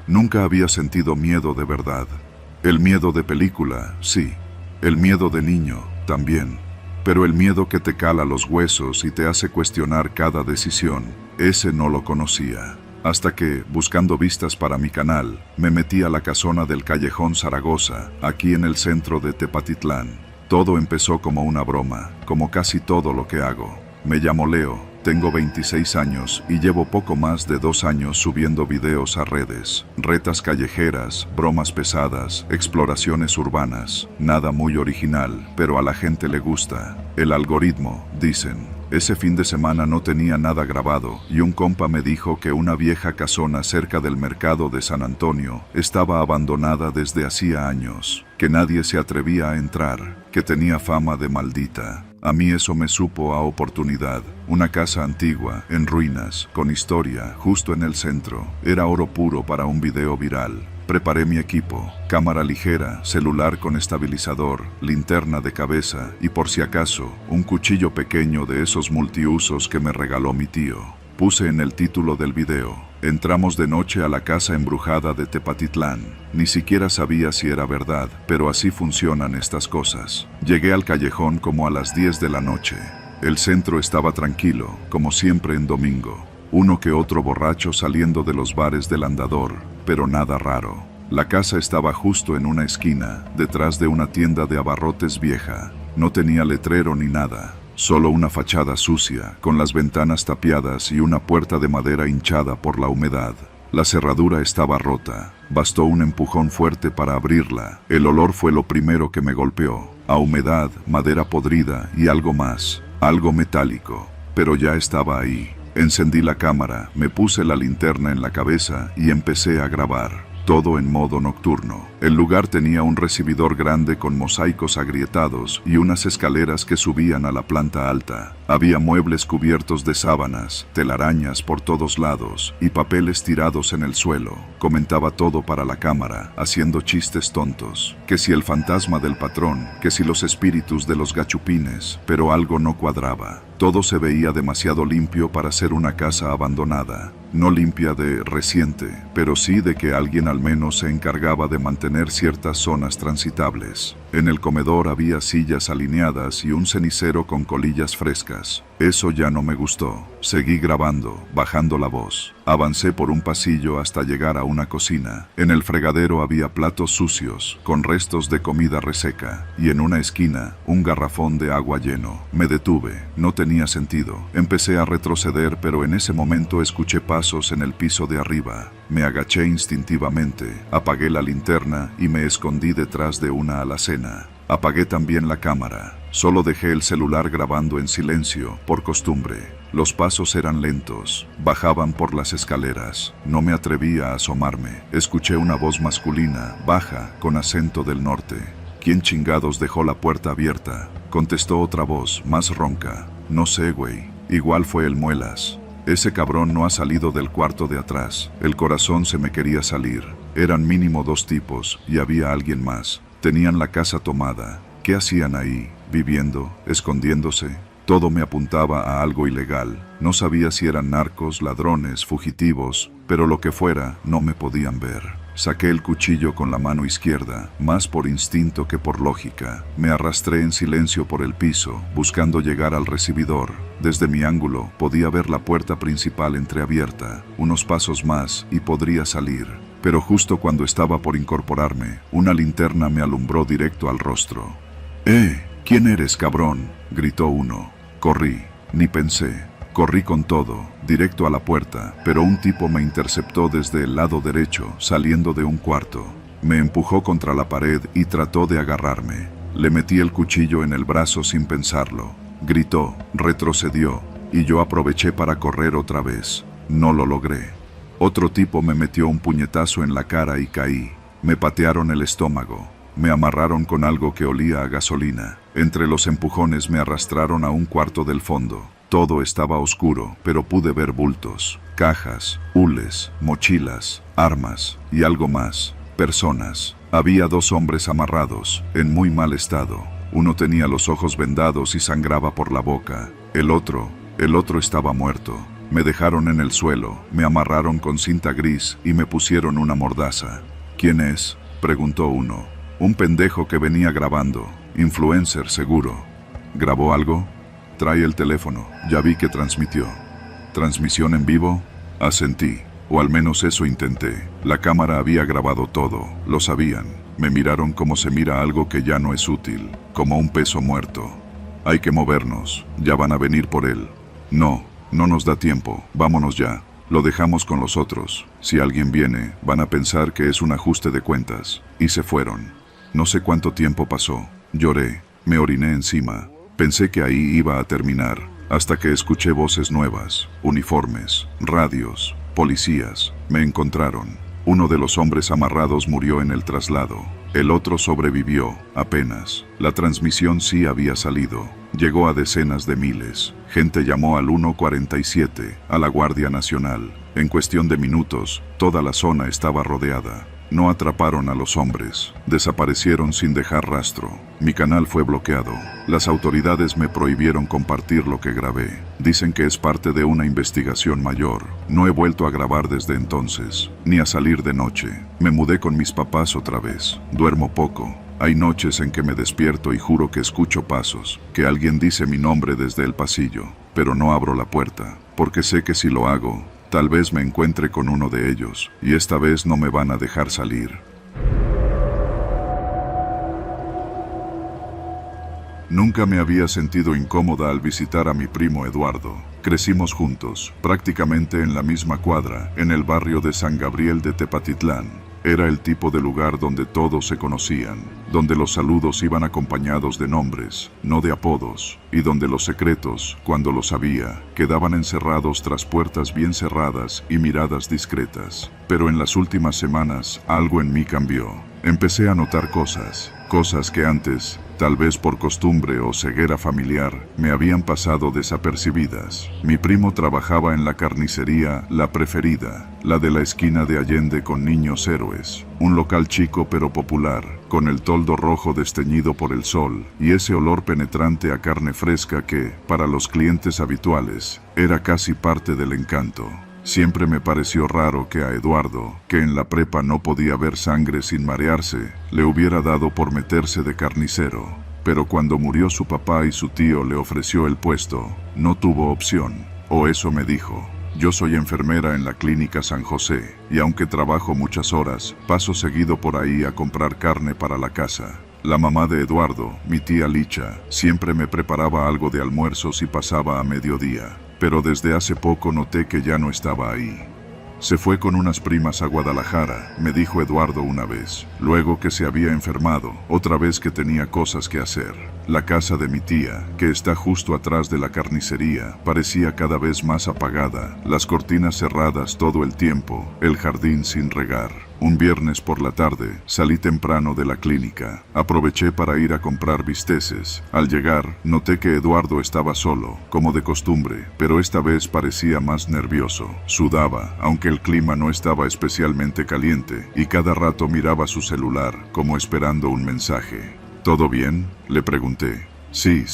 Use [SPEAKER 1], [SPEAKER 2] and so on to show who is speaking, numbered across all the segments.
[SPEAKER 1] Nunca había sentido miedo de verdad. El miedo de película, sí. El miedo de niño, también. Pero el miedo que te cala los huesos y te hace cuestionar cada decisión, ese no lo conocía. Hasta que, buscando vistas para mi canal, me metí a la casona del Callejón Zaragoza, aquí en el centro de Tepatitlán. Todo empezó como una broma, como casi todo lo que hago. Me llamo Leo, tengo 26 años y llevo poco más de 2 años subiendo videos a redes. Retas callejeras, bromas pesadas, exploraciones urbanas. Nada muy original, pero a la gente le gusta. El algoritmo, dicen. Ese fin de semana no tenía nada grabado y un compa me dijo que una vieja casona cerca del mercado de San Antonio estaba abandonada desde hacía años, que nadie se atrevía a entrar, que tenía fama de maldita. A mí eso me supo a oportunidad. Una casa antigua, en ruinas, con historia, justo en el centro. Era oro puro para un video viral. Preparé mi equipo, cámara ligera, celular con estabilizador, linterna de cabeza y por si acaso, un cuchillo pequeño de esos multiusos que me regaló mi tío. Puse en el título del video: entramos de noche a la casa embrujada de Tepatitlán. Ni siquiera sabía si era verdad, pero así funcionan estas cosas. Llegué al callejón como a las 10 de la noche. El centro estaba tranquilo, como siempre en domingo. Uno que otro borracho saliendo de los bares del Andador, pero nada raro. La casa estaba justo en una esquina, detrás de una tienda de abarrotes vieja. No tenía letrero ni nada, solo una fachada sucia, con las ventanas tapiadas y una puerta de madera hinchada por la humedad. La cerradura estaba rota, bastó un empujón fuerte para abrirla. El olor fue lo primero que me golpeó, a humedad, madera podrida y algo más, algo metálico, pero ya estaba ahí. Encendí la cámara, me puse la linterna en la cabeza y empecé a grabar. Todo en modo nocturno. El lugar tenía un recibidor grande con mosaicos agrietados y unas escaleras que subían a la planta alta. Había muebles cubiertos de sábanas, telarañas por todos lados y papeles tirados en el suelo. Comentaba todo para la cámara, haciendo chistes tontos. Que si el fantasma del patrón, que si los espíritus de los gachupines, pero algo no cuadraba. Todo se veía demasiado limpio para ser una casa abandonada. No limpia de reciente, pero sí de que alguien al menos se encargaba de mantener ciertas zonas transitables. En el comedor había sillas alineadas y un cenicero con colillas frescas. Eso ya no me gustó. Seguí grabando, bajando la voz. Avancé por un pasillo hasta llegar a una cocina. En el fregadero había platos sucios, con restos de comida reseca, y en una esquina, un garrafón de agua lleno. Me detuve, no tenía sentido. Empecé a retroceder, pero en ese momento escuché pasos en el piso de arriba. Me agaché instintivamente, apagué la linterna y me escondí detrás de una alacena. Apagué también la cámara. Solo dejé el celular grabando en silencio, por costumbre. Los pasos eran lentos, bajaban por las escaleras. No me atrevía a asomarme. Escuché una voz masculina, baja, con acento del norte. ¿Quién chingados dejó la puerta abierta? Contestó otra voz, más ronca. No sé, güey. Igual fue el Muelas. Ese cabrón no ha salido del cuarto de atrás. El corazón se me quería salir. Eran mínimo 2 tipos, y había alguien más. Tenían la casa tomada. ¿Qué hacían ahí? ¿Viviendo? ¿Escondiéndose? Todo me apuntaba a algo ilegal. No sabía si eran narcos, ladrones, fugitivos, pero lo que fuera, no me podían ver. Saqué el cuchillo con la mano izquierda, más por instinto que por lógica. Me arrastré en silencio por el piso, buscando llegar al recibidor. Desde mi ángulo, podía ver la puerta principal entreabierta. Unos pasos más y podría salir. Pero justo cuando estaba por incorporarme, una linterna me alumbró directo al rostro. ¿Quién eres, cabrón?, gritó uno. Corrí, ni pensé. Corrí con todo, directo a la puerta, pero un tipo me interceptó desde el lado derecho, saliendo de un cuarto. Me empujó contra la pared y trató de agarrarme. Le metí el cuchillo en el brazo sin pensarlo. Gritó, retrocedió, y yo aproveché para correr otra vez. No lo logré. Otro tipo me metió un puñetazo en la cara y caí. Me patearon el estómago. Me amarraron con algo que olía a gasolina. Entre los empujones me arrastraron a un cuarto del fondo. Todo estaba oscuro, pero pude ver bultos, cajas, hules, mochilas, armas y algo más. Personas. Había 2 hombres amarrados, en muy mal estado. Uno tenía los ojos vendados y sangraba por la boca. El otro estaba muerto. Me dejaron en el suelo, me amarraron con cinta gris y me pusieron una mordaza. ¿Quién es?, preguntó uno. Un pendejo que venía grabando. Influencer, seguro. ¿Grabó algo? Trae el teléfono. Ya vi que transmitió. ¿Transmisión en vivo? Asentí. O al menos eso intenté. La cámara había grabado todo. Lo sabían. Me miraron como se mira algo que ya no es útil. Como un peso muerto. Hay que movernos. Ya van a venir por él. No nos da tiempo. Vámonos ya. Lo dejamos con los otros. Si alguien viene, van a pensar que es un ajuste de cuentas. Y se fueron. No sé cuánto tiempo pasó. Lloré. Me oriné encima. Pensé que ahí iba a terminar. Hasta que escuché voces nuevas. Uniformes. Radios. Policías. Me encontraron. Uno de los hombres amarrados murió en el traslado. El otro sobrevivió, apenas. La transmisión sí había salido. Llegó a decenas de miles. Gente llamó al 147, a la Guardia Nacional. En cuestión de minutos, toda la zona estaba rodeada. No atraparon a los hombres. Desaparecieron sin dejar rastro. Mi canal fue bloqueado. Las autoridades me prohibieron compartir lo que grabé. Dicen que es parte de una investigación mayor. No he vuelto a grabar desde entonces, ni a salir de noche. Me mudé con mis papás otra vez. Duermo poco. Hay noches en que me despierto y juro que escucho pasos, que alguien dice mi nombre desde el pasillo, pero no abro la puerta, porque sé que si lo hago, tal vez me encuentre con uno de ellos, y esta vez no me van a dejar salir. Nunca me había sentido incómoda al visitar a mi primo Eduardo. Crecimos juntos, prácticamente en la misma cuadra, en el barrio de San Gabriel de Tepatitlán. Era el tipo de lugar donde todos se conocían, donde los saludos iban acompañados de nombres, no de apodos, y donde los secretos, cuando los había, quedaban encerrados tras puertas bien cerradas y miradas discretas. Pero en las últimas semanas, algo en mí cambió. Empecé a notar cosas que antes, tal vez por costumbre o ceguera familiar, me habían pasado desapercibidas. Mi primo trabajaba en la carnicería La Preferida, la de la esquina de Allende con Niños Héroes, un local chico pero popular, con el toldo rojo desteñido por el sol, y ese olor penetrante a carne fresca que, para los clientes habituales, era casi parte del encanto. Siempre me pareció raro que a Eduardo, que en la prepa no podía ver sangre sin marearse, le hubiera dado por meterse de carnicero. Pero cuando murió su papá y su tío le ofreció el puesto, no tuvo opción, o eso me dijo. Yo soy enfermera en la clínica San José, y aunque trabajo muchas horas, paso seguido por ahí a comprar carne para la casa. La mamá de Eduardo, mi tía Licha, siempre me preparaba algo de almuerzo si pasaba a mediodía. Pero desde hace poco noté que ya no estaba ahí. Se fue con unas primas a Guadalajara, me dijo Eduardo una vez, luego que se había enfermado, otra vez que tenía cosas que hacer. La casa de mi tía, que está justo atrás de la carnicería, parecía cada vez más apagada, las cortinas cerradas todo el tiempo, el jardín sin regar. Un viernes por la tarde, salí temprano de la clínica. Aproveché para ir a comprar bisteces. Al llegar, noté que Eduardo estaba solo, como de costumbre, pero esta vez parecía más nervioso. Sudaba, aunque el clima no estaba especialmente caliente, y cada rato miraba su celular, como esperando un mensaje. ¿Todo bien?, le pregunté. Sí,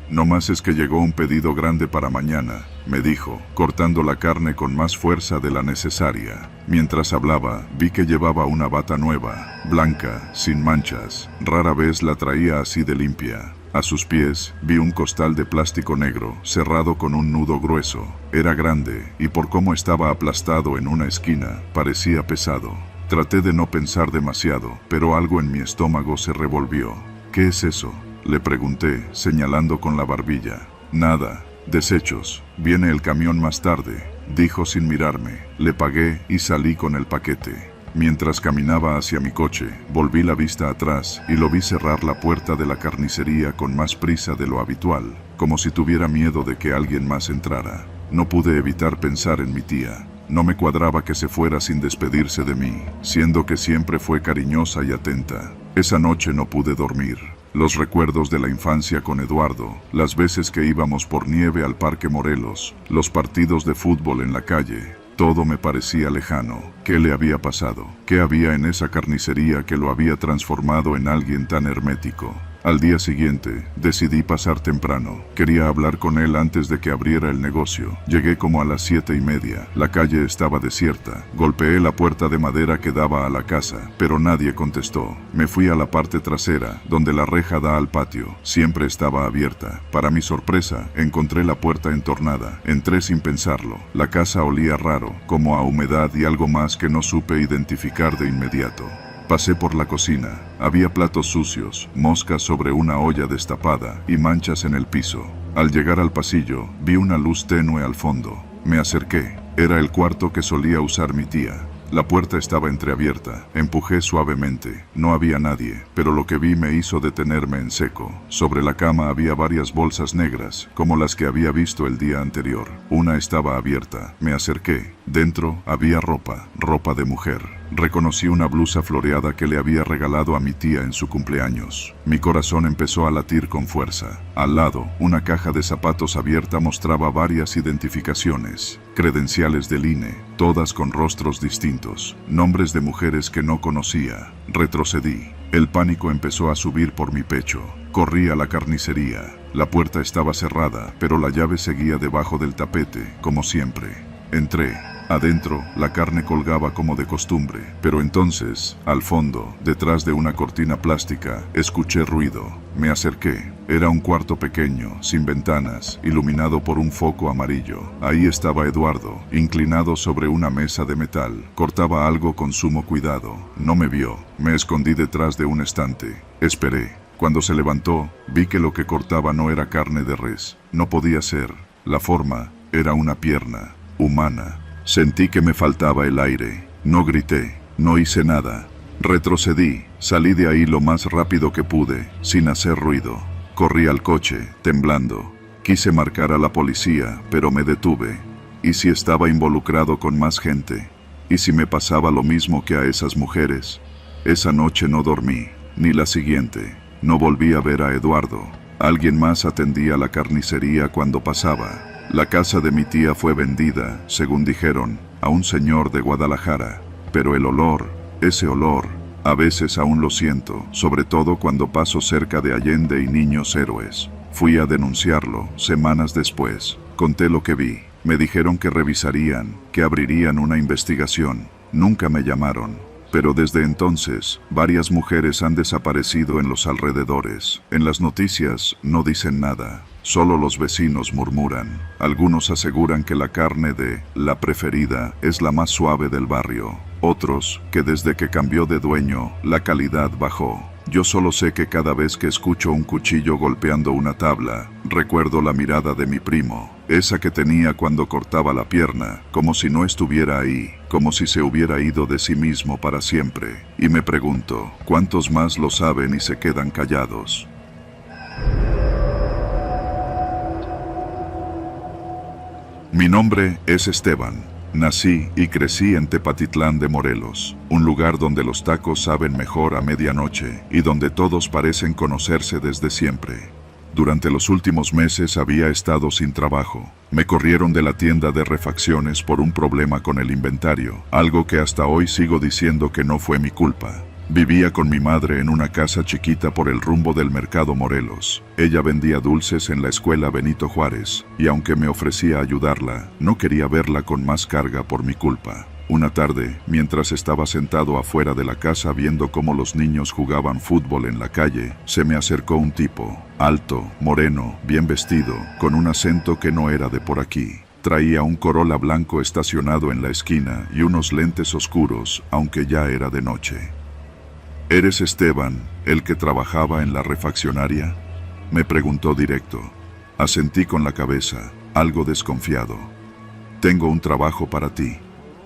[SPEAKER 1] nomás es que llegó un pedido grande para mañana, me dijo, cortando la carne con más fuerza de la necesaria. Mientras hablaba, vi que llevaba una bata nueva, blanca, sin manchas. Rara vez la traía así de limpia. A sus pies, vi un costal de plástico negro, cerrado con un nudo grueso. Era grande, y por cómo estaba aplastado en una esquina, parecía pesado. Traté de no pensar demasiado, pero algo en mi estómago se revolvió. ¿Qué es eso?, le pregunté, señalando con la barbilla. Nada, desechos, viene el camión más tarde, dijo sin mirarme. Le pagué y salí con el paquete. Mientras caminaba hacia mi coche, volví la vista atrás y lo vi cerrar la puerta de la carnicería con más prisa de lo habitual, como si tuviera miedo de que alguien más entrara. No pude evitar pensar en mi tía. No me cuadraba que se fuera sin despedirse de mí, siendo que siempre fue cariñosa y atenta. Esa noche no pude dormir. Los recuerdos de la infancia con Eduardo, las veces que íbamos por nieve al Parque Morelos, los partidos de fútbol en la calle, todo me parecía lejano. ¿Qué le había pasado? ¿Qué había en esa carnicería que lo había transformado en alguien tan hermético? Al día siguiente, decidí pasar temprano. Quería hablar con él antes de que abriera el negocio. Llegué como a las 7:30. La calle estaba desierta. Golpeé la puerta de madera que daba a la casa, pero nadie contestó. Me fui a la parte trasera, donde la reja da al patio. Siempre estaba abierta. Para mi sorpresa, encontré la puerta entornada. Entré sin pensarlo. La casa olía raro, como a humedad y algo más que no supe identificar de inmediato. Pasé por la cocina. Había platos sucios, moscas sobre una olla destapada y manchas en el piso. Al llegar al pasillo, vi una luz tenue al fondo. Me acerqué. Era el cuarto que solía usar mi tía. La puerta estaba entreabierta. Empujé suavemente. No había nadie, pero lo que vi me hizo detenerme en seco. Sobre la cama había varias bolsas negras, como las que había visto el día anterior. Una estaba abierta. Me acerqué. Dentro había ropa de mujer. Reconocí una blusa floreada que le había regalado a mi tía en su cumpleaños. Mi corazón empezó a latir con fuerza. Al lado, una caja de zapatos abierta mostraba varias identificaciones, credenciales del INE, todas con rostros distintos, nombres de mujeres que no conocía. Retrocedí. El pánico empezó a subir por mi pecho. Corrí a la carnicería. La puerta estaba cerrada, pero la llave seguía debajo del tapete, como siempre. Entré. Adentro, la carne colgaba como de costumbre, pero entonces, al fondo, detrás de una cortina plástica, escuché ruido. Me acerqué. Era un cuarto pequeño, sin ventanas, iluminado por un foco amarillo. Ahí estaba Eduardo, inclinado sobre una mesa de metal. Cortaba algo con sumo cuidado. No me vio. Me escondí detrás de un estante. Esperé. Cuando se levantó, vi que lo que cortaba no era carne de res. No podía ser. La forma era una pierna humana. Sentí que me faltaba el aire. No grité, no hice nada. Retrocedí, salí de ahí lo más rápido que pude, sin hacer ruido. Corrí al coche, temblando. Quise marcar a la policía, pero me detuve. ¿Y si estaba involucrado con más gente? ¿Y si me pasaba lo mismo que a esas mujeres? Esa noche no dormí, ni la siguiente. No volví a ver a Eduardo. Alguien más atendía la carnicería cuando pasaba. La casa de mi tía fue vendida, según dijeron, a un señor de Guadalajara. Pero el olor, ese olor, a veces aún lo siento, sobre todo cuando paso cerca de Allende y Niños Héroes. Fui a denunciarlo, semanas después. Conté lo que vi. Me dijeron que revisarían, que abrirían una investigación. Nunca me llamaron. Pero desde entonces, varias mujeres han desaparecido en los alrededores. En las noticias no dicen nada. Solo los vecinos murmuran. Algunos aseguran que la carne de La Preferida es la más suave del barrio. Otros, que desde que cambió de dueño, la calidad bajó. Yo solo sé que cada vez que escucho un cuchillo golpeando una tabla, recuerdo la mirada de mi primo, esa que tenía cuando cortaba la pierna, como si no estuviera ahí, como si se hubiera ido de sí mismo para siempre. Y me pregunto, ¿cuántos más lo saben y se quedan callados? Mi nombre es Esteban. Nací y crecí en Tepatitlán de Morelos, un lugar donde los tacos saben mejor a medianoche y donde todos parecen conocerse desde siempre. Durante los últimos meses había estado sin trabajo. Me corrieron de la tienda de refacciones por un problema con el inventario, algo que hasta hoy sigo diciendo que no fue mi culpa. Vivía con mi madre en una casa chiquita por el rumbo del mercado Morelos. Ella vendía dulces en la escuela Benito Juárez, y aunque me ofrecía ayudarla, no quería verla con más carga por mi culpa. Una tarde, mientras estaba sentado afuera de la casa viendo cómo los niños jugaban fútbol en la calle, se me acercó un tipo, alto, moreno, bien vestido, con un acento que no era de por aquí. Traía un Corolla blanco estacionado en la esquina y unos lentes oscuros, aunque ya era de noche. ¿Eres Esteban, el que trabajaba en la refaccionaria?, me preguntó directo. Asentí con la cabeza, algo desconfiado. Tengo un trabajo para ti.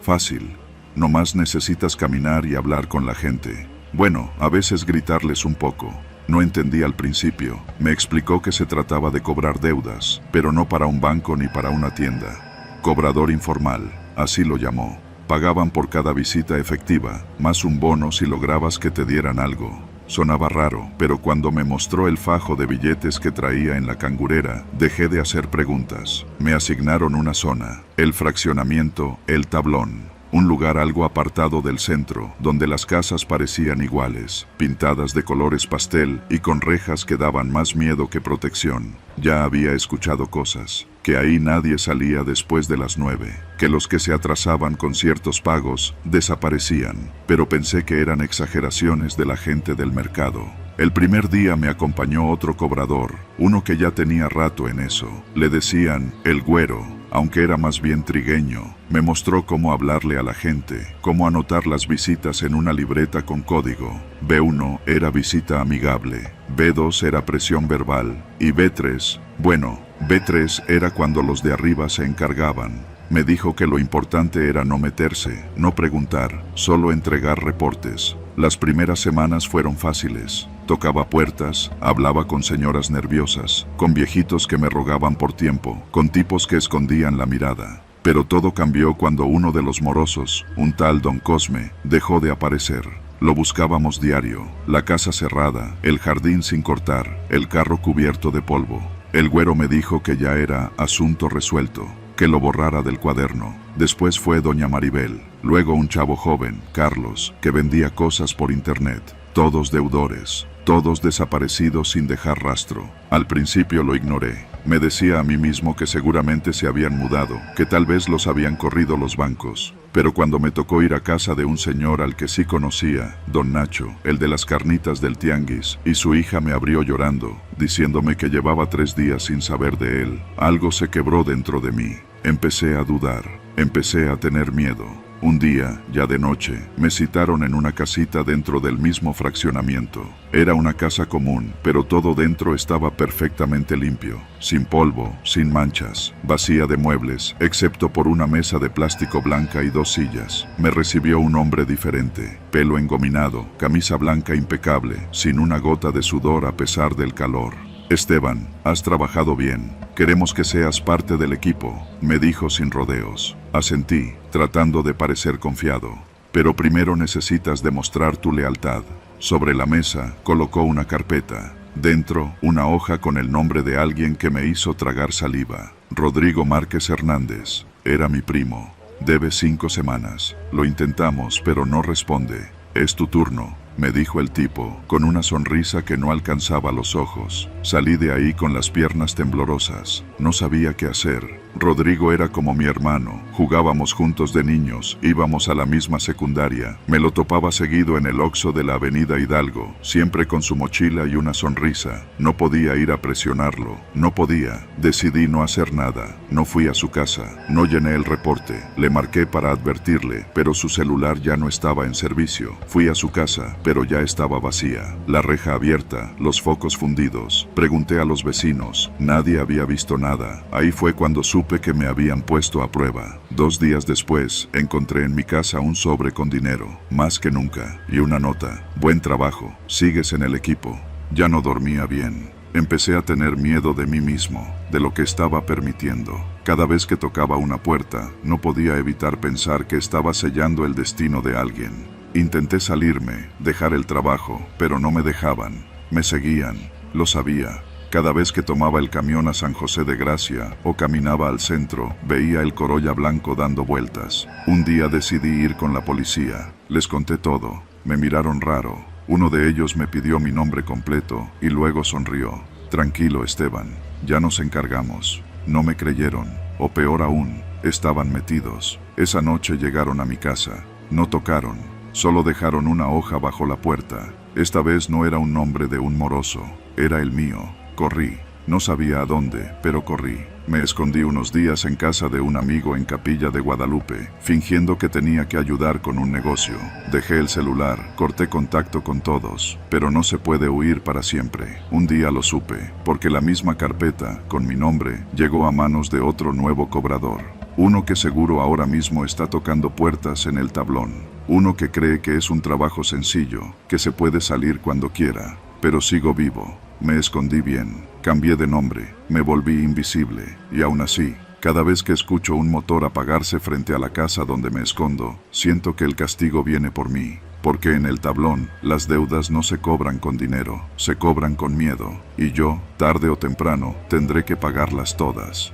[SPEAKER 1] Fácil. Nomás necesitas caminar y hablar con la gente. Bueno, a veces gritarles un poco. No entendí al principio. Me explicó que se trataba de cobrar deudas, pero no para un banco ni para una tienda. Cobrador informal, así lo llamó. Pagaban por cada visita efectiva, más un bono si lograbas que te dieran algo. Sonaba raro, pero cuando me mostró el fajo de billetes que traía en la cangurera, dejé de hacer preguntas. Me asignaron una zona, el fraccionamiento El Tablón. un lugar algo apartado del centro, donde las casas parecían iguales, pintadas de colores pastel y con rejas que daban más miedo que protección. Ya había escuchado cosas, que ahí nadie salía después de las 9, que los que se atrasaban con ciertos pagos desaparecían, pero pensé que eran exageraciones de la gente del mercado. El primer día me acompañó otro cobrador, uno que ya tenía rato en eso. Le decían el güero, aunque era más bien trigueño. Me mostró cómo hablarle a la gente, cómo anotar las visitas en una libreta con código. B1 era visita amigable, B2 era presión verbal y B3, bueno, B3 era cuando los de arriba se encargaban. Me dijo que lo importante era no meterse, no preguntar, solo entregar reportes. Las primeras semanas fueron fáciles. Tocaba puertas, hablaba con señoras nerviosas, con viejitos que me rogaban por tiempo, con tipos que escondían la mirada. Pero todo cambió cuando uno de los morosos, un tal Don Cosme, dejó de aparecer. Lo buscábamos diario, la casa cerrada, el jardín sin cortar, el carro cubierto de polvo. El güero me dijo que ya era asunto resuelto, que lo borrara del cuaderno. Después fue doña Maribel, luego un chavo joven, Carlos, que vendía cosas por internet. Todos deudores, todos desaparecidos sin dejar rastro. Al principio lo ignoré. Me decía a mí mismo que seguramente se habían mudado, que tal vez los habían corrido los bancos. Pero cuando me tocó ir a casa de un señor al que sí conocía, don Nacho, el de las carnitas del tianguis, y su hija me abrió llorando, diciéndome que llevaba 3 días sin saber de él, algo se quebró dentro de mí. Empecé a dudar, empecé a tener miedo. Un día, ya de noche, me citaron en una casita dentro del mismo fraccionamiento. Era una casa común, pero todo dentro estaba perfectamente limpio, sin polvo, sin manchas, vacía de muebles, excepto por una mesa de plástico blanca y 2 sillas. Me recibió un hombre diferente, pelo engominado, camisa blanca impecable, sin una gota de sudor a pesar del calor. Esteban, has trabajado bien. Queremos que seas parte del equipo, me dijo sin rodeos. Asentí, tratando de parecer confiado. Pero primero necesitas demostrar tu lealtad. Sobre la mesa, colocó una carpeta. Dentro, una hoja con el nombre de alguien que me hizo tragar saliva. Rodrigo Márquez Hernández. Era mi primo. Debe 5 semanas. Lo intentamos, pero no responde. Es tu turno, me dijo el tipo, con una sonrisa que no alcanzaba los ojos. Salí de ahí con las piernas temblorosas. No sabía qué hacer. Rodrigo era como mi hermano. Jugábamos juntos de niños, íbamos a la misma secundaria. Me lo topaba seguido en el Oxxo de la avenida Hidalgo, siempre con su mochila y una sonrisa. No podía ir a presionarlo, no podía. Decidí no hacer nada. No fui a su casa, no llené el reporte. Le marqué para advertirle, pero su celular ya no estaba en servicio. Fui a su casa, pero ya estaba vacía. La reja abierta, los focos fundidos. Pregunté a los vecinos, nadie había visto nada. Ahí fue cuando supe que me habían puesto a prueba. 2 días después, encontré en mi casa un sobre con dinero, más que nunca, y una nota. Buen trabajo, sigues en el equipo. Ya no dormía bien. Empecé a tener miedo de mí mismo, de lo que estaba permitiendo. Cada vez que tocaba una puerta, no podía evitar pensar que estaba sellando el destino de alguien. Intenté salirme, dejar el trabajo, pero no me dejaban. Me seguían, lo sabía. Cada vez que tomaba el camión a San José de Gracia o caminaba al centro, veía el Corolla blanco dando vueltas. Un día decidí ir con la policía. Les conté todo. Me miraron raro. Uno de ellos me pidió mi nombre completo y luego sonrió. Tranquilo, Esteban, ya nos encargamos. No me creyeron, o peor aún, estaban metidos. Esa noche llegaron a mi casa. No tocaron, solo dejaron una hoja bajo la puerta. Esta vez no era un nombre de un moroso, era el mío. Corrí, no sabía a dónde, pero corrí. Me escondí unos días en casa de un amigo en Capilla de Guadalupe, fingiendo que tenía que ayudar con un negocio. Dejé el celular, corté contacto con todos, pero no se puede huir para siempre. Un día lo supe, porque la misma carpeta, con mi nombre, llegó a manos de otro nuevo cobrador. Uno que seguro ahora mismo está tocando puertas en el tablón. Uno que cree que es un trabajo sencillo, que se puede salir cuando quiera. Pero sigo vivo. Me escondí bien, cambié de nombre, me volví invisible, y aún así, cada vez que escucho un motor apagarse frente a la casa donde me escondo, siento que el castigo viene por mí, porque en el tablón, las deudas no se cobran con dinero, se cobran con miedo, y yo, tarde o temprano, tendré que pagarlas todas.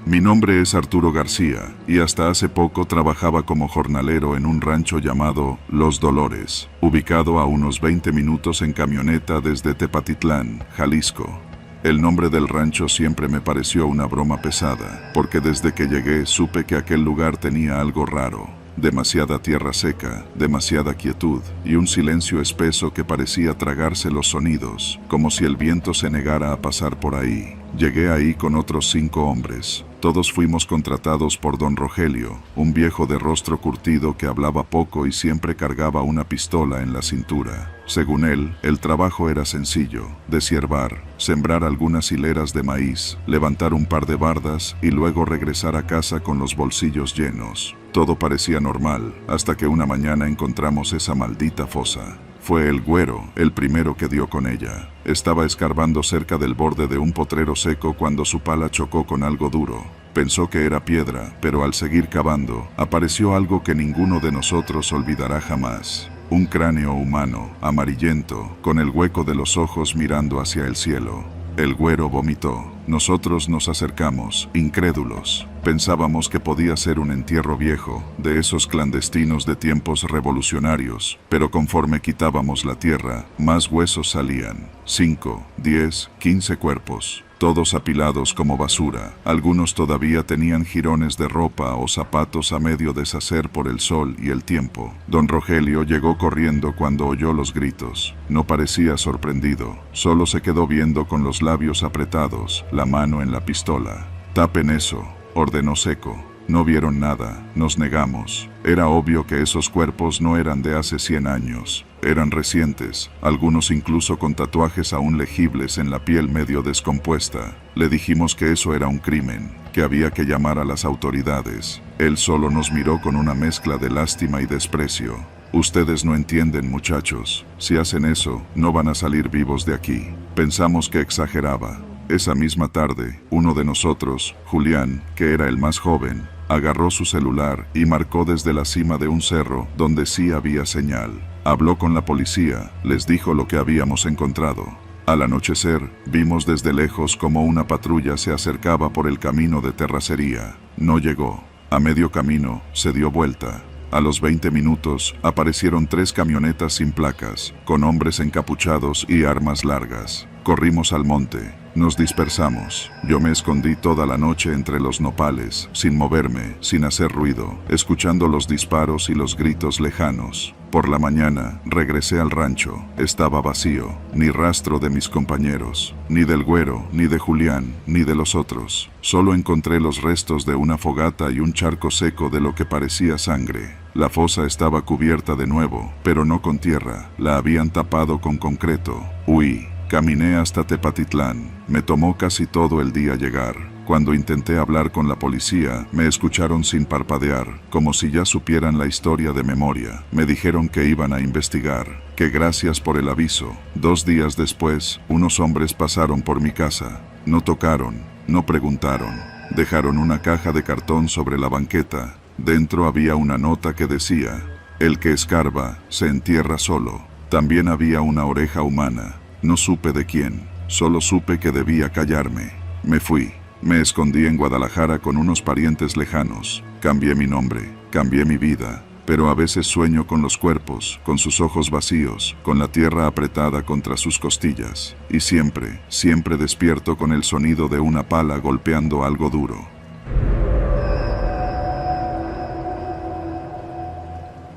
[SPEAKER 1] Mi nombre es Arturo García, y hasta hace poco trabajaba como jornalero en un rancho llamado Los Dolores, ubicado a unos 20 minutos en camioneta desde Tepatitlán, Jalisco. El nombre del rancho siempre me pareció una broma pesada, porque desde que llegué supe que aquel lugar tenía algo raro. Demasiada tierra seca, demasiada quietud y un silencio espeso que parecía tragarse los sonidos, como si el viento se negara a pasar por ahí. Llegué ahí con otros 5 hombres. Todos fuimos contratados por don Rogelio, un viejo de rostro curtido que hablaba poco y siempre cargaba una pistola en la cintura. Según él, el trabajo era sencillo: deshiervar, sembrar algunas hileras de maíz, levantar un par de bardas y luego regresar a casa con los bolsillos llenos. Todo parecía normal, hasta que una mañana encontramos esa maldita fosa. Fue el güero el primero que dio con ella. Estaba escarbando cerca del borde de un potrero seco cuando su pala chocó con algo duro. Pensó que era piedra, pero al seguir cavando, apareció algo que ninguno de nosotros olvidará jamás. Un cráneo humano, amarillento, con el hueco de los ojos mirando hacia el cielo. El güero vomitó. Nosotros nos acercamos, incrédulos. Pensábamos que podía ser un entierro viejo, de esos clandestinos de tiempos revolucionarios, pero conforme quitábamos la tierra, más huesos salían. 5, 10, 15 cuerpos, todos apilados como basura. Algunos todavía tenían jirones de ropa o zapatos a medio deshacer por el sol y el tiempo. Don Rogelio llegó corriendo cuando oyó los gritos. No parecía sorprendido, solo se quedó viendo con los labios apretados, la mano en la pistola. «Tapen eso», ordenó seco. No vieron nada, nos negamos. Era obvio que esos cuerpos no eran de hace 100 años. Eran recientes, algunos incluso con tatuajes aún legibles en la piel medio descompuesta. Le dijimos que eso era un crimen, que había que llamar a las autoridades. Él solo nos miró con una mezcla de lástima y desprecio. «Ustedes no entienden, muchachos. Si hacen eso, no van a salir vivos de aquí». Pensamos que exageraba. Esa misma tarde, uno de nosotros, Julián, que era el más joven, agarró su celular y marcó desde la cima de un cerro donde sí había señal. Habló con la policía, les dijo lo que habíamos encontrado. Al anochecer, vimos desde lejos cómo una patrulla se acercaba por el camino de terracería. No llegó. A medio camino, se dio vuelta. A los 20 minutos, aparecieron 3 camionetas sin placas, con hombres encapuchados y armas largas. Corrimos al monte. Nos dispersamos. Yo me escondí toda la noche entre los nopales, sin moverme, sin hacer ruido, escuchando los disparos y los gritos lejanos. Por la mañana, regresé al rancho. Estaba vacío, ni rastro de mis compañeros, ni del güero, ni de Julián, ni de los otros. Solo encontré los restos de una fogata y un charco seco de lo que parecía sangre. La fosa estaba cubierta de nuevo, pero no con tierra. La habían tapado con concreto. Huí. Caminé hasta Tepatitlán. Me tomó casi todo el día llegar. Cuando intenté hablar con la policía, me escucharon sin parpadear, como si ya supieran la historia de memoria. Me dijeron que iban a investigar, que gracias por el aviso. 2 días después, unos hombres pasaron por mi casa. No tocaron, no preguntaron. Dejaron una caja de cartón sobre la banqueta. Dentro había una nota que decía: «El que escarba, se entierra solo». También había una oreja humana. No supe de quién, solo supe que debía callarme. Me fui. Me escondí en Guadalajara con unos parientes lejanos. Cambié mi nombre, cambié mi vida, pero a veces sueño con los cuerpos, con sus ojos vacíos, con la tierra apretada contra sus costillas. Y siempre, siempre despierto con el sonido de una pala golpeando algo duro.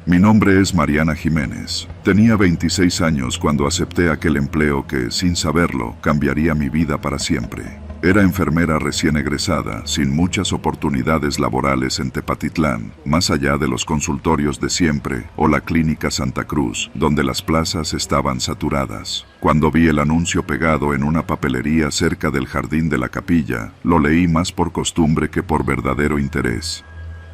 [SPEAKER 1] Mi nombre es Mariana Jiménez. Tenía 26 años cuando acepté aquel empleo que, sin saberlo, cambiaría mi vida para siempre. Era enfermera recién egresada, sin muchas oportunidades laborales en Tepatitlán, más allá de los consultorios de siempre o la clínica Santa Cruz, donde las plazas estaban saturadas. Cuando vi el anuncio pegado en una papelería cerca del jardín de la capilla, lo leí más por costumbre que por verdadero interés.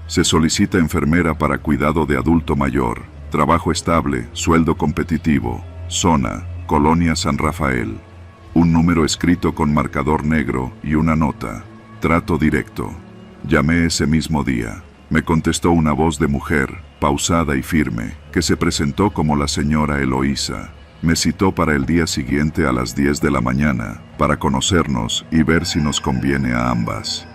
[SPEAKER 1] Se solicita enfermera para cuidado de adulto mayor, trabajo estable, sueldo competitivo, zona, Colonia San Rafael. Un número escrito con marcador negro y una nota: trato directo. Llamé ese mismo día. Me contestó una voz de mujer, pausada y firme, que se presentó como la señora Eloísa. Me citó para el día siguiente a las 10 de la mañana, para conocernos y ver si nos conviene a ambas.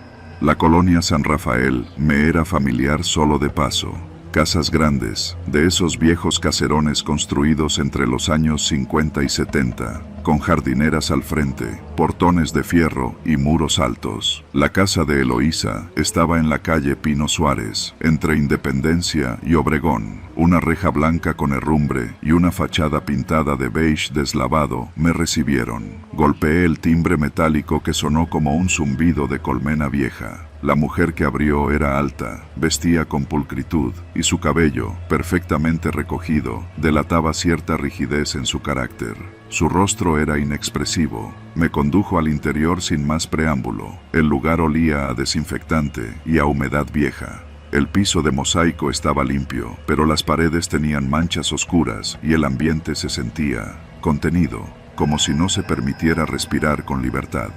[SPEAKER 1] La colonia San Rafael me era familiar solo de paso. Casas grandes, de esos viejos caserones construidos entre los años 50 y 70, con jardineras al frente, portones de fierro y muros altos. La casa de Eloísa estaba en la calle Pino Suárez, entre Independencia y Obregón. Una reja blanca con herrumbre y una fachada pintada de beige deslavado me recibieron. Golpeé el timbre metálico que sonó como un zumbido de colmena vieja. La mujer que abrió era alta, vestía con pulcritud, y su cabello, perfectamente recogido, delataba cierta rigidez en su carácter. Su rostro era inexpresivo. Me condujo al interior sin más preámbulo. El lugar olía a desinfectante y a humedad vieja. El piso de mosaico estaba limpio, pero las paredes tenían manchas oscuras y el ambiente se sentía contenido, como si no se permitiera respirar con libertad.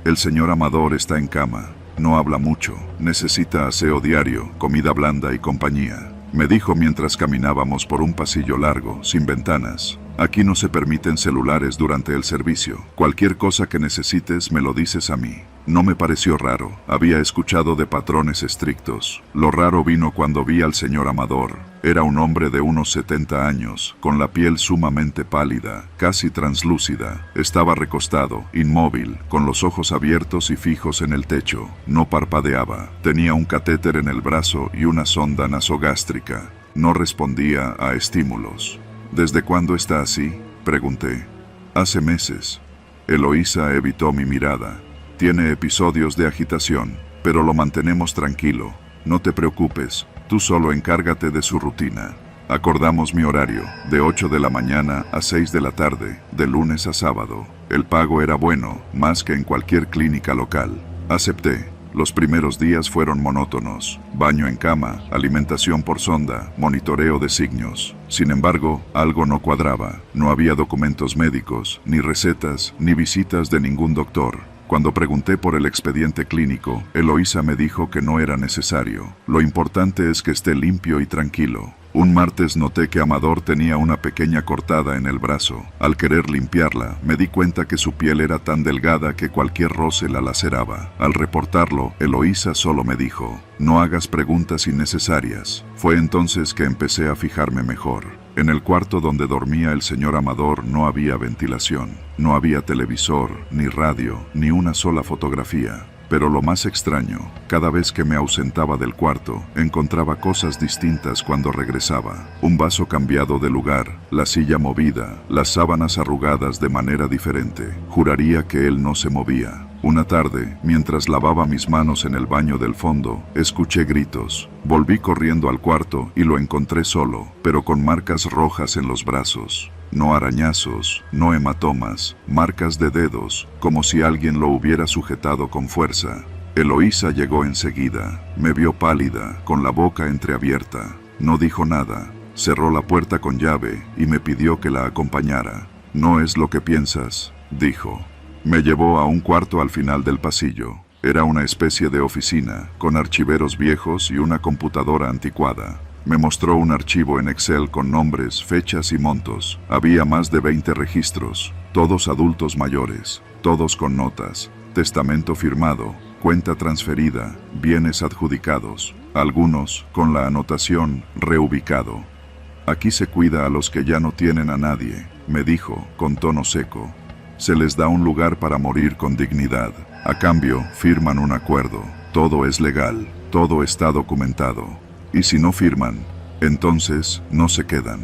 [SPEAKER 1] El señor Amador está en cama. No habla mucho, necesita aseo diario, comida blanda y compañía, me dijo mientras caminábamos por un pasillo largo, sin ventanas. Aquí no se permiten celulares durante el servicio. Cualquier cosa que necesites me lo dices a mí. No me pareció raro, había escuchado de patrones estrictos. Lo raro vino cuando vi al señor Amador. Era un hombre de unos 70 años, con la piel sumamente pálida, casi translúcida. Estaba recostado, inmóvil, con los ojos abiertos y fijos en el techo. No parpadeaba. Tenía un catéter en el brazo y una sonda nasogástrica. No respondía a estímulos. ¿Desde cuándo está así?, pregunté. Hace meses. Eloísa evitó mi mirada. Tiene episodios de agitación, pero lo mantenemos tranquilo. No te preocupes, tú solo encárgate de su rutina. Acordamos mi horario, de 8 de la mañana a 6 de la tarde, de lunes a sábado. El pago era bueno, más que en cualquier clínica local. Acepté. Los primeros días fueron monótonos. Baño en cama, alimentación por sonda, monitoreo de signos. Sin embargo, algo no cuadraba. No había documentos médicos, ni recetas, ni visitas de ningún doctor. Cuando pregunté por el expediente clínico, Eloísa me dijo que no era necesario. Lo importante es que esté limpio y tranquilo. Un martes noté que Amador tenía una pequeña cortada en el brazo. Al querer limpiarla, me di cuenta que su piel era tan delgada que cualquier roce la laceraba. Al reportarlo, Eloísa solo me dijo: no hagas preguntas innecesarias. Fue entonces que empecé a fijarme mejor. En el cuarto donde dormía el señor Amador no había ventilación. No había televisor, ni radio, ni una sola fotografía. Pero lo más extraño, cada vez que me ausentaba del cuarto, encontraba cosas distintas cuando regresaba. Un vaso cambiado de lugar, la silla movida, las sábanas arrugadas de manera diferente. Juraría que él no se movía. Una tarde, mientras lavaba mis manos en el baño del fondo, escuché gritos. Volví corriendo al cuarto y lo encontré solo, pero con marcas rojas en los brazos. No arañazos, no hematomas, marcas de dedos, como si alguien lo hubiera sujetado con fuerza. Eloísa llegó enseguida. Me vio pálida, con la boca entreabierta. No dijo nada. Cerró la puerta con llave y me pidió que la acompañara. No es lo que piensas, dijo. Me llevó a un cuarto al final del pasillo. Era una especie de oficina, con archiveros viejos y una computadora anticuada. Me mostró un archivo en Excel con nombres, fechas y montos. Había más de 20 registros, todos adultos mayores, todos con notas, testamento firmado, cuenta transferida, bienes adjudicados, algunos con la anotación reubicado. Aquí se cuida a los que ya no tienen a nadie, me dijo con tono seco. Se les da un lugar para morir con dignidad. A cambio, firman un acuerdo. Todo es legal, todo está documentado. Y si no firman, entonces no se quedan.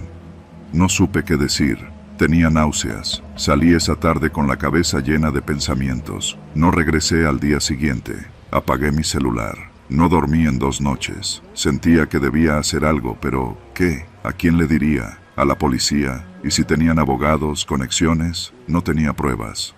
[SPEAKER 1] No supe qué decir. Tenía náuseas. Salí esa tarde con la cabeza llena de pensamientos. No regresé al día siguiente. Apagué mi celular. No dormí en 2 noches. Sentía que debía hacer algo, pero ¿qué? ¿A quién le diría? ¿A la policía? Y si tenían abogados, conexiones, no tenía pruebas.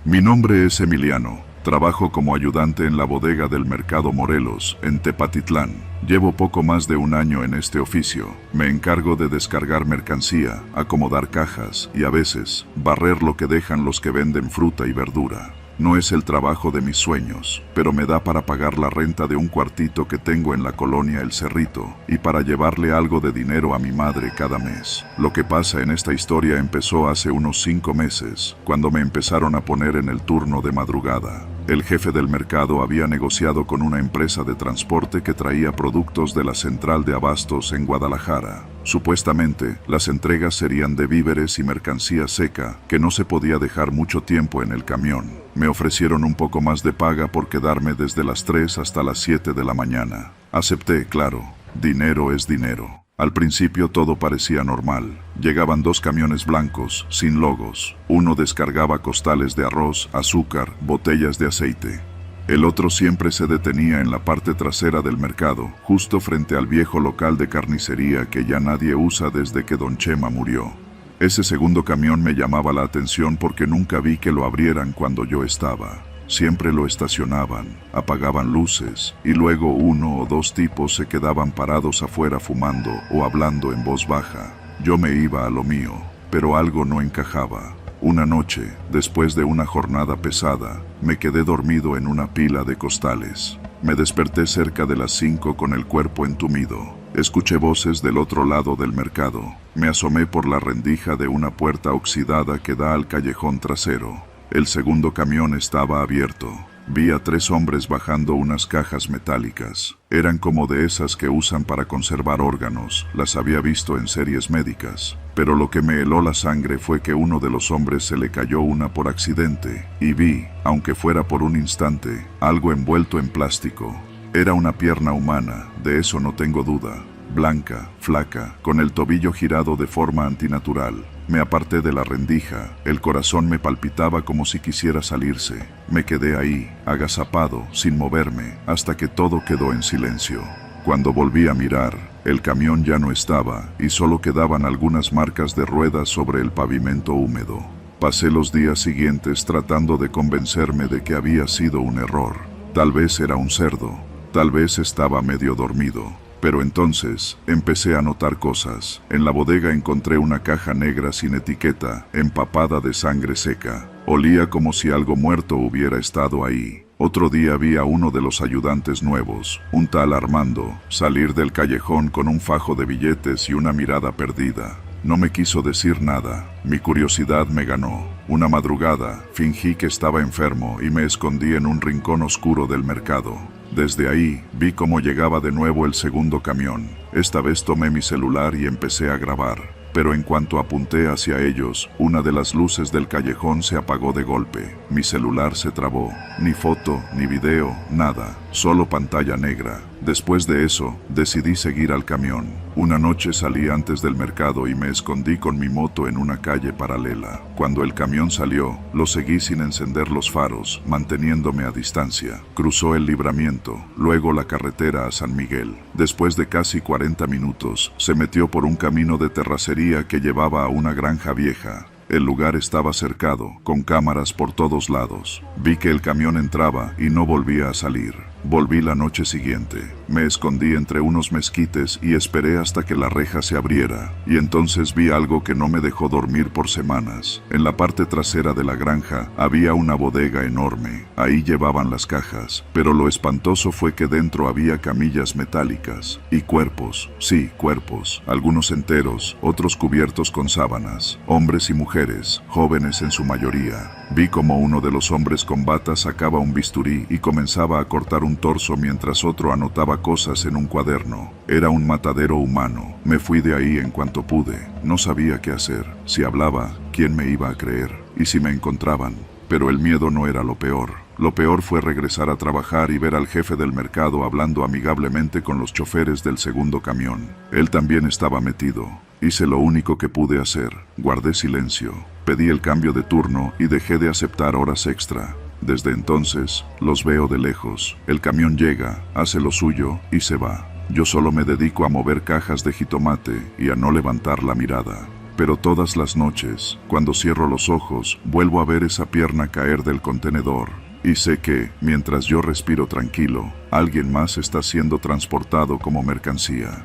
[SPEAKER 1] Mi nombre es Emiliano. Trabajo como ayudante en la bodega del Mercado Morelos, en Tepatitlán. Llevo poco más de 1 año en este oficio. Me encargo de descargar mercancía, acomodar cajas y a veces barrer lo que dejan los que venden fruta y verdura. No es el trabajo de mis sueños, pero me da para pagar la renta de un cuartito que tengo en la colonia El Cerrito y para llevarle algo de dinero a mi madre cada mes. Lo que pasa en esta historia empezó hace unos 5 meses, cuando me empezaron a poner en el turno de madrugada. El jefe del mercado había negociado con una empresa de transporte que traía productos de la central de abastos en Guadalajara. Supuestamente, las entregas serían de víveres y mercancía seca, que no se podía dejar mucho tiempo en el camión. Me ofrecieron un poco más de paga por quedarme desde las 3 hasta las 7 de la mañana. Acepté, claro. Dinero es dinero. Al principio todo parecía normal. Llegaban 2 camiones blancos, sin logos. Uno descargaba costales de arroz, azúcar, botellas de aceite. El otro siempre se detenía en la parte trasera del mercado, justo frente al viejo local de carnicería que ya nadie usa desde que Don Chema murió. Ese segundo camión me llamaba la atención porque nunca vi que lo abrieran cuando yo estaba. Siempre lo estacionaban, apagaban luces, y luego 1 o 2 tipos se quedaban parados afuera fumando o hablando en voz baja. Yo me iba a lo mío, pero algo no encajaba. Una noche, después de una jornada pesada, me quedé dormido en una pila de costales. Me desperté cerca de las 5 con el cuerpo entumido. Escuché voces del otro lado del mercado. Me asomé por la rendija de una puerta oxidada que da al callejón trasero. El segundo camión estaba abierto. Vi a 3 hombres bajando unas cajas metálicas. Eran como de esas que usan para conservar órganos. Las había visto en series médicas. Pero lo que me heló la sangre fue que uno de los hombres se le cayó una por accidente. Y vi, aunque fuera por un instante, algo envuelto en plástico. Era una pierna humana, de eso no tengo duda. Blanca, flaca, con el tobillo girado de forma antinatural. Me aparté de la rendija, el corazón me palpitaba como si quisiera salirse. Me quedé ahí, agazapado, sin moverme, hasta que todo quedó en silencio. Cuando volví a mirar, el camión ya no estaba y solo quedaban algunas marcas de ruedas sobre el pavimento húmedo. Pasé los días siguientes tratando de convencerme de que había sido un error. Tal vez era un cerdo, tal vez estaba medio dormido. Pero entonces, empecé a notar cosas. En la bodega encontré una caja negra sin etiqueta, empapada de sangre seca. Olía como si algo muerto hubiera estado ahí. Otro día vi a uno de los ayudantes nuevos, un tal Armando, salir del callejón con un fajo de billetes y una mirada perdida. No me quiso decir nada. Mi curiosidad me ganó. Una madrugada, fingí que estaba enfermo y me escondí en un rincón oscuro del mercado. Desde ahí, vi cómo llegaba de nuevo el segundo camión. Esta vez tomé mi celular y empecé a grabar. Pero en cuanto apunté hacia ellos, una de las luces del callejón se apagó de golpe. Mi celular se trabó. Ni foto, ni video, nada. Solo pantalla negra. Después de eso, decidí seguir al camión. Una noche salí antes del mercado y me escondí con mi moto en una calle paralela. Cuando el camión salió, lo seguí sin encender los faros, manteniéndome a distancia. Cruzó el libramiento, luego la carretera a San Miguel. Después de casi 40 minutos, se metió por un camino de terracería que llevaba a una granja vieja. El lugar estaba cercado, con cámaras por todos lados. Vi que el camión entraba y no volvía a salir. Volví la noche siguiente. Me escondí entre unos mezquites y esperé hasta que la reja se abriera. Y entonces vi algo que no me dejó dormir por semanas. En la parte trasera de la granja había una bodega enorme. Ahí llevaban las cajas. Pero lo espantoso fue que dentro había camillas metálicas. Y cuerpos. Sí, cuerpos. Algunos enteros, otros cubiertos con sábanas. Hombres y mujeres, jóvenes en su mayoría. Vi como uno de los hombres con bata sacaba un bisturí y comenzaba a cortar un torso mientras otro anotaba cosas en un cuaderno. Era un matadero humano. Me fui de ahí en cuanto pude. No sabía qué hacer. Si hablaba, ¿quién me iba a creer? ¿Y si me encontraban? Pero el miedo no era lo peor. Lo peor fue regresar a trabajar y ver al jefe del mercado hablando amigablemente con los choferes del segundo camión. Él también estaba metido. Hice lo único que pude hacer. Guardé silencio. Pedí el cambio de turno y dejé de aceptar horas extra. Desde entonces, los veo de lejos. El camión llega, hace lo suyo y se va. Yo solo me dedico a mover cajas de jitomate y a no levantar la mirada. Pero todas las noches, cuando cierro los ojos, vuelvo a ver esa pierna caer del contenedor. Y sé que, mientras yo respiro tranquilo, alguien más está siendo transportado como mercancía.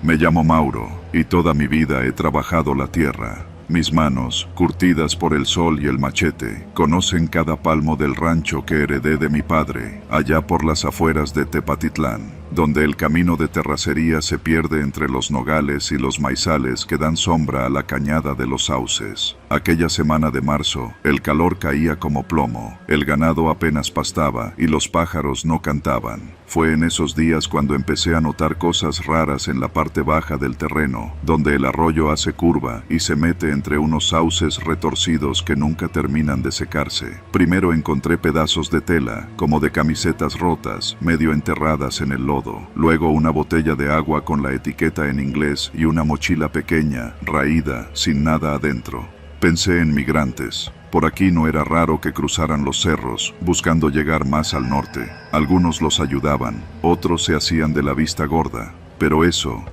[SPEAKER 1] Me llamo Mauro, y toda mi vida he trabajado la tierra. Mis manos, curtidas por el sol y el machete, conocen cada palmo del rancho que heredé de mi padre, allá por las afueras de Tepatitlán, donde el camino de terracería se pierde entre los nogales y los maizales que dan sombra a la cañada de los sauces. Aquella semana de marzo, el calor caía como plomo, el ganado apenas pastaba y los pájaros no cantaban. Fue en esos días cuando empecé a notar cosas raras en la parte baja del terreno, donde el arroyo hace curva y se mete entre unos sauces retorcidos que nunca terminan de secarse. Primero encontré pedazos de tela, como de camisetas rotas, medio enterradas en el lodo. Luego una botella de agua con la etiqueta en inglés y una mochila pequeña, raída, sin nada adentro. Pensé en migrantes. Por aquí no era raro que cruzaran los cerros, buscando llegar más al norte. Algunos los ayudaban, otros se hacían de la vista gorda. Pero eso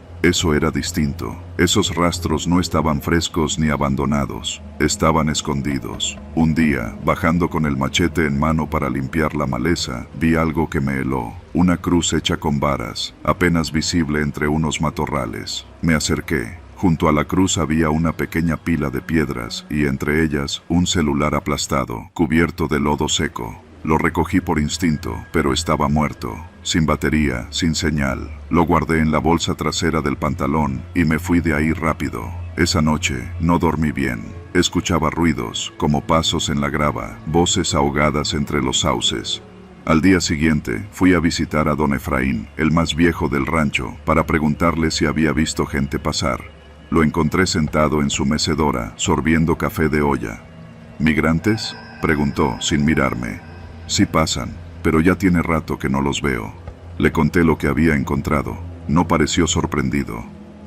[SPEAKER 1] era distinto. Esos rastros no estaban frescos ni abandonados, estaban escondidos. Un día, bajando con el machete en mano para limpiar la maleza, vi algo que me heló. Una cruz hecha con varas, apenas visible entre unos matorrales. Me acerqué. Junto a la cruz había una pequeña pila de piedras y entre ellas un celular aplastado, cubierto de lodo seco. Lo recogí por instinto, pero estaba muerto, sin batería, sin señal. Lo guardé en la bolsa trasera del pantalón y me fui de ahí rápido. Esa noche no dormí bien. Escuchaba ruidos, como pasos en la grava, voces ahogadas entre los sauces. Al día siguiente, fui a visitar a don Efraín, el más viejo del rancho, para preguntarle si había visto gente pasar. Lo encontré sentado en su mecedora, sorbiendo café de olla. ¿Migrantes?, preguntó, sin mirarme. Sí pasan, pero ya tiene rato que no los veo. Le conté lo que había encontrado. No pareció sorprendido.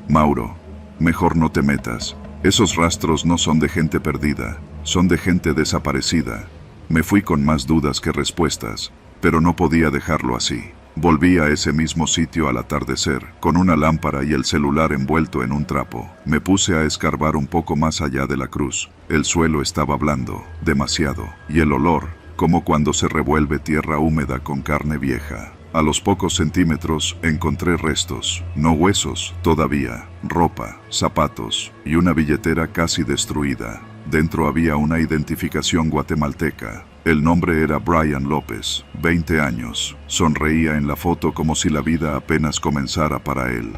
[SPEAKER 1] Mauro, mejor no te metas. Esos rastros no son de gente perdida, son de gente desaparecida. Me fui con más dudas que respuestas, pero no podía dejarlo así. Volví a ese mismo sitio al atardecer, con una lámpara y el celular envuelto en un trapo. Me puse a escarbar un poco más allá de la cruz. El suelo estaba blando, demasiado, y el olor, como cuando se revuelve tierra húmeda con carne vieja. A los pocos centímetros encontré restos, no huesos, todavía, ropa, zapatos y una billetera casi destruida. Dentro había una identificación guatemalteca. El nombre era Brian López, 20 años. Sonreía en la foto como si la vida apenas comenzara para él.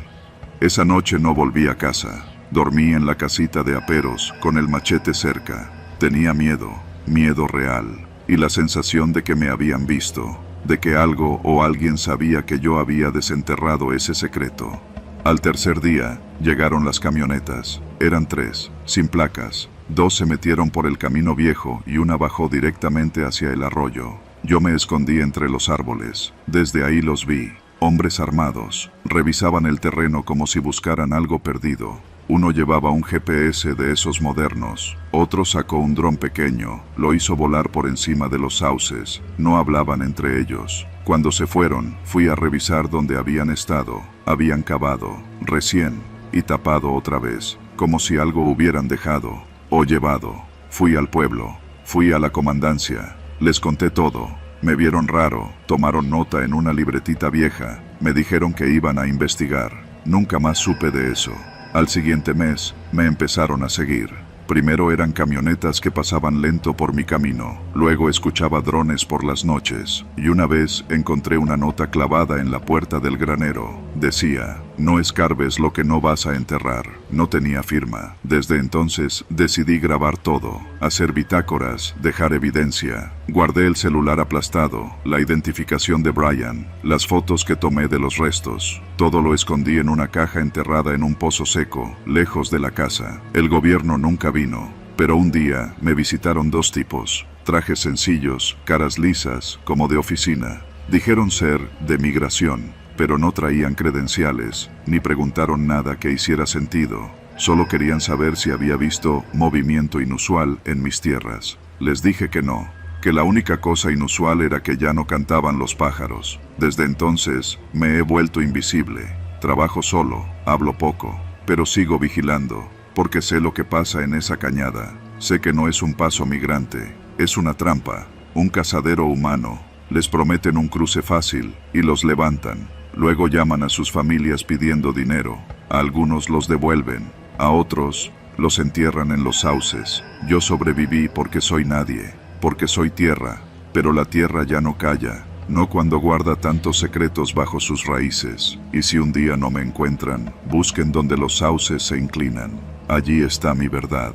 [SPEAKER 1] Esa noche no volví a casa. Dormí en la casita de aperos, con el machete cerca. Tenía miedo, miedo real, y la sensación de que me habían visto, de que algo o alguien sabía que yo había desenterrado ese secreto. Al tercer día, llegaron las camionetas. Eran 3, sin placas. 2 se metieron por el camino viejo y una bajó directamente hacia el arroyo. Yo me escondí entre los árboles. Desde ahí los vi. Hombres armados. Revisaban el terreno como si buscaran algo perdido. Uno llevaba un GPS de esos modernos. Otro sacó un dron pequeño. Lo hizo volar por encima de los sauces. No hablaban entre ellos. Cuando se fueron, fui a revisar dónde habían estado. Habían cavado, recién, y tapado otra vez, como si algo hubieran dejado o llevado. Fui al pueblo, fui a la comandancia, les conté todo. Me vieron raro, tomaron nota en una libretita vieja, me dijeron que iban a investigar. Nunca más supe de eso. Al siguiente mes, me empezaron a seguir. Primero eran camionetas que pasaban lento por mi camino, luego escuchaba drones por las noches, y una vez encontré una nota clavada en la puerta del granero. Decía, no escarbes lo que no vas a enterrar. No tenía firma. Desde entonces decidí grabar todo, hacer bitácoras, dejar evidencia. Guardé el celular aplastado, la identificación de Brian, las fotos que tomé de los restos. Todo lo escondí en una caja enterrada en un pozo seco, lejos de la casa. El gobierno nunca vino, pero un día me visitaron 2 tipos, trajes sencillos, caras lisas, como de oficina. Dijeron ser de migración, pero no traían credenciales, ni preguntaron nada que hiciera sentido. Solo querían saber si había visto movimiento inusual en mis tierras. Les dije que no, que la única cosa inusual era que ya no cantaban los pájaros. Desde entonces, me he vuelto invisible. Trabajo solo, hablo poco, pero sigo vigilando, porque sé lo que pasa en esa cañada. Sé que no es un paso migrante, es una trampa, un cazadero humano. Les prometen un cruce fácil y los levantan. Luego llaman a sus familias pidiendo dinero. A algunos los devuelven, a otros los entierran en los sauces. Yo sobreviví porque soy nadie, porque soy tierra, pero la tierra ya no calla, no cuando guarda tantos secretos bajo sus raíces. Y si un día no me encuentran, busquen donde los sauces se inclinan. Allí está mi verdad.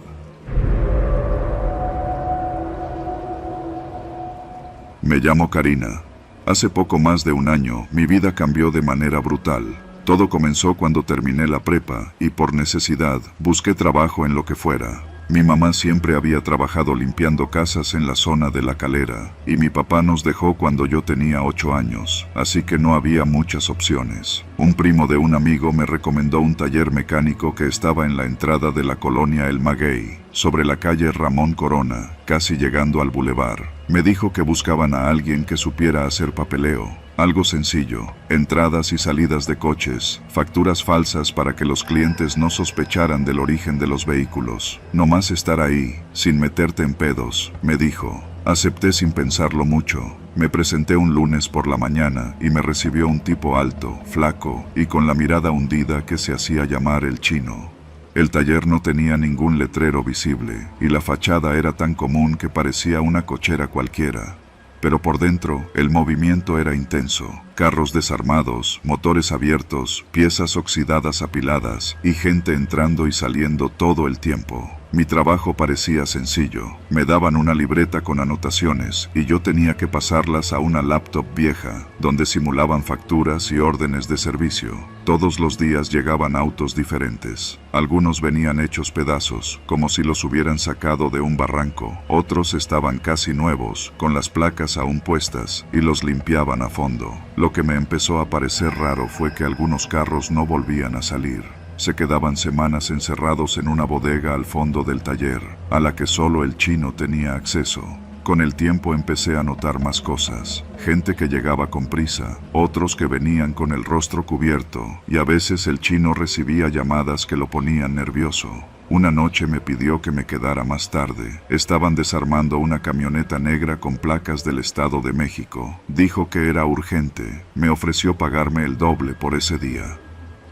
[SPEAKER 1] Me llamo Karina. Hace poco más de un año, mi vida cambió de manera brutal. Todo comenzó cuando terminé la prepa y por necesidad busqué trabajo en lo que fuera. Mi mamá siempre había trabajado limpiando casas en la zona de La Calera y mi papá nos dejó cuando yo tenía 8 años, así que no había muchas opciones. Un primo de un amigo me recomendó un taller mecánico que estaba en la entrada de la colonia El Maguey, sobre la calle Ramón Corona, casi llegando al bulevar. Me dijo que buscaban a alguien que supiera hacer papeleo. Algo sencillo, entradas y salidas de coches, facturas falsas para que los clientes no sospecharan del origen de los vehículos. No más estar ahí, sin meterte en pedos, me dijo. Acepté sin pensarlo mucho. Me presenté un lunes por la mañana y me recibió un tipo alto, flaco y con la mirada hundida que se hacía llamar el Chino. El taller no tenía ningún letrero visible y la fachada era tan común que parecía una cochera cualquiera. Pero por dentro, el movimiento era intenso. Carros desarmados, motores abiertos, piezas oxidadas apiladas y gente entrando y saliendo todo el tiempo. Mi trabajo parecía sencillo. Me daban una libreta con anotaciones y yo tenía que pasarlas a una laptop vieja, donde simulaban facturas y órdenes de servicio. Todos los días llegaban autos diferentes. Algunos venían hechos pedazos, como si los hubieran sacado de un barranco. Otros estaban casi nuevos, con las placas aún puestas, y los limpiaban a fondo. Lo que me empezó a parecer raro fue que algunos carros no volvían a salir. Se quedaban semanas encerrados en una bodega al fondo del taller, a la que solo el Chino tenía acceso. Con el tiempo empecé a notar más cosas. Gente que llegaba con prisa, otros que venían con el rostro cubierto, y a veces el Chino recibía llamadas que lo ponían nervioso. Una noche me pidió que me quedara más tarde. Estaban desarmando una camioneta negra con placas del Estado de México. Dijo que era urgente. Me ofreció pagarme el doble por ese día.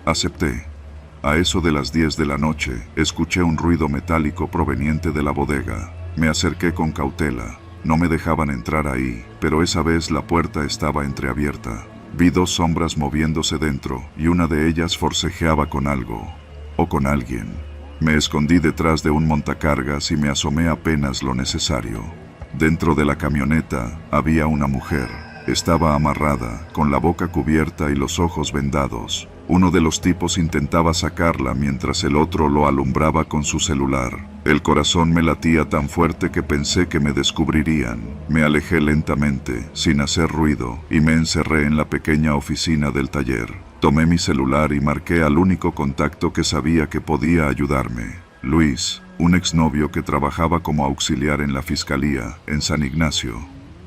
[SPEAKER 1] Acepté. A eso de las 10 de la noche, escuché un ruido metálico proveniente de la bodega. Me acerqué con cautela. No me dejaban entrar ahí, pero esa vez la puerta estaba entreabierta. Vi 2 sombras moviéndose dentro, y una de ellas forcejeaba con algo, o con alguien. Me escondí detrás de un montacargas y me asomé apenas lo necesario. Dentro de la camioneta había una mujer. Estaba amarrada, con la boca cubierta y los ojos vendados. Uno de los tipos intentaba sacarla mientras el otro lo alumbraba con su celular. El corazón me latía tan fuerte que pensé que me descubrirían. Me alejé lentamente, sin hacer ruido, y me encerré en la pequeña oficina del taller. Tomé mi celular y marqué al único contacto que sabía que podía ayudarme. Luis, un exnovio que trabajaba como auxiliar en la fiscalía, en San Ignacio.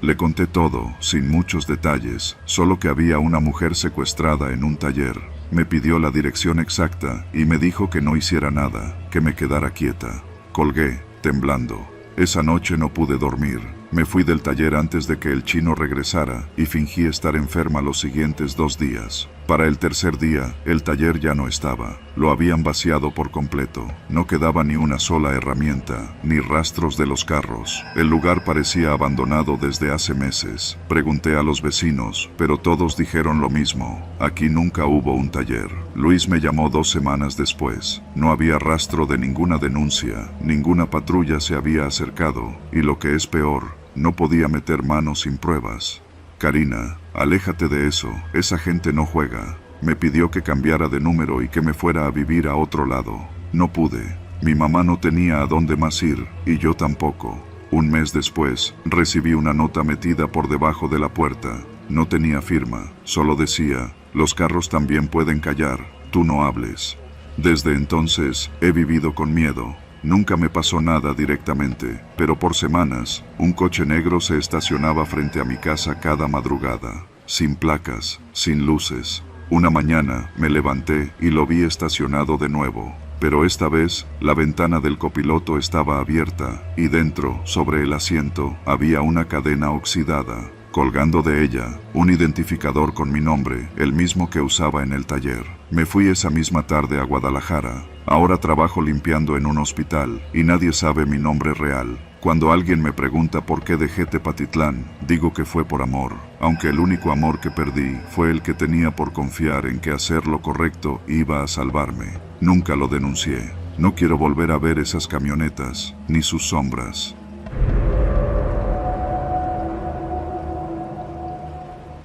[SPEAKER 1] Le conté todo, sin muchos detalles, solo que había una mujer secuestrada en un taller. Me pidió la dirección exacta y me dijo que no hiciera nada, que me quedara quieta. Colgué, temblando. Esa noche no pude dormir. Me fui del taller antes de que el Chino regresara y fingí estar enferma los siguientes 2 días. Para el tercer día, el taller ya no estaba. Lo habían vaciado por completo. No quedaba ni una sola herramienta, ni rastros de los carros. El lugar parecía abandonado desde hace meses. Pregunté a los vecinos, pero todos dijeron lo mismo. Aquí nunca hubo un taller. Luis me llamó 2 semanas después. No había rastro de ninguna denuncia, ninguna patrulla se había acercado, y lo que es peor, no podía meter mano sin pruebas. Karina, aléjate de eso, esa gente no juega. Me pidió que cambiara de número y que me fuera a vivir a otro lado. No pude. Mi mamá no tenía a dónde más ir, y yo tampoco. Un mes después, recibí una nota metida por debajo de la puerta. No tenía firma, solo decía, los carros también pueden callar, tú no hables. Desde entonces, he vivido con miedo. Nunca me pasó nada directamente, pero por semanas, un coche negro se estacionaba frente a mi casa cada madrugada, sin placas, sin luces. Una mañana me levanté y lo vi estacionado de nuevo, pero esta vez la ventana del copiloto estaba abierta y dentro, sobre el asiento, había una cadena oxidada. Colgando de ella, un identificador con mi nombre, el mismo que usaba en el taller. Me fui esa misma tarde a Guadalajara. Ahora trabajo limpiando en un hospital y nadie sabe mi nombre real. Cuando alguien me pregunta por qué dejé Tepatitlán, digo que fue por amor, aunque el único amor que perdí fue el que tenía por confiar en que hacer lo correcto iba a salvarme. Nunca lo denuncié. No quiero volver a ver esas camionetas, ni sus sombras.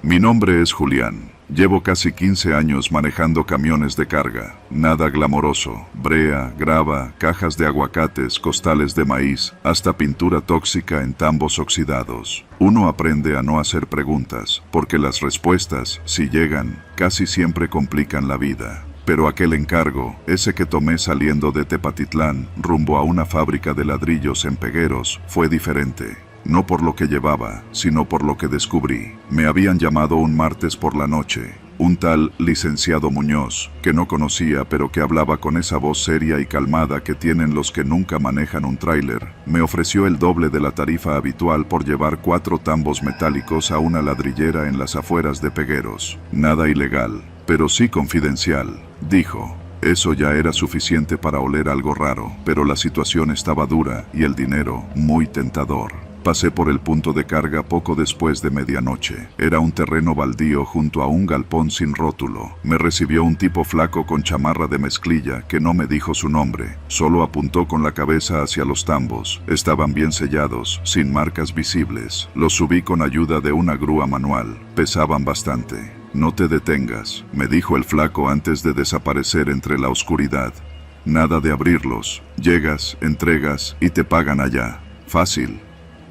[SPEAKER 1] Mi nombre es Julián. Llevo casi 15 años manejando camiones de carga. Nada glamoroso. Brea, grava, cajas de aguacates, costales de maíz, hasta pintura tóxica en tambos oxidados. Uno aprende a no hacer preguntas, porque las respuestas, si llegan, casi siempre complican la vida. Pero aquel encargo, ese que tomé saliendo de Tepatitlán, rumbo a una fábrica de ladrillos en Pegueros, fue diferente. No por lo que llevaba, sino por lo que descubrí. Me habían llamado un martes por la noche. Un tal licenciado Muñoz, que no conocía pero que hablaba con esa voz seria y calmada que tienen los que nunca manejan un tráiler, me ofreció el doble de la tarifa habitual por llevar 4 tambos metálicos a una ladrillera en las afueras de Pegueros. Nada ilegal, pero sí confidencial, dijo. Eso ya era suficiente para oler algo raro, pero la situación estaba dura y el dinero muy tentador. Pasé por el punto de carga poco después de medianoche. Era un terreno baldío junto a un galpón sin rótulo. Me recibió un tipo flaco con chamarra de mezclilla que no me dijo su nombre. Solo apuntó con la cabeza hacia los tambos. Estaban bien sellados, sin marcas visibles. Los subí con ayuda de una grúa manual. Pesaban bastante. No te detengas, me dijo el flaco antes de desaparecer entre la oscuridad. Nada de abrirlos. Llegas, entregas y te pagan allá. Fácil.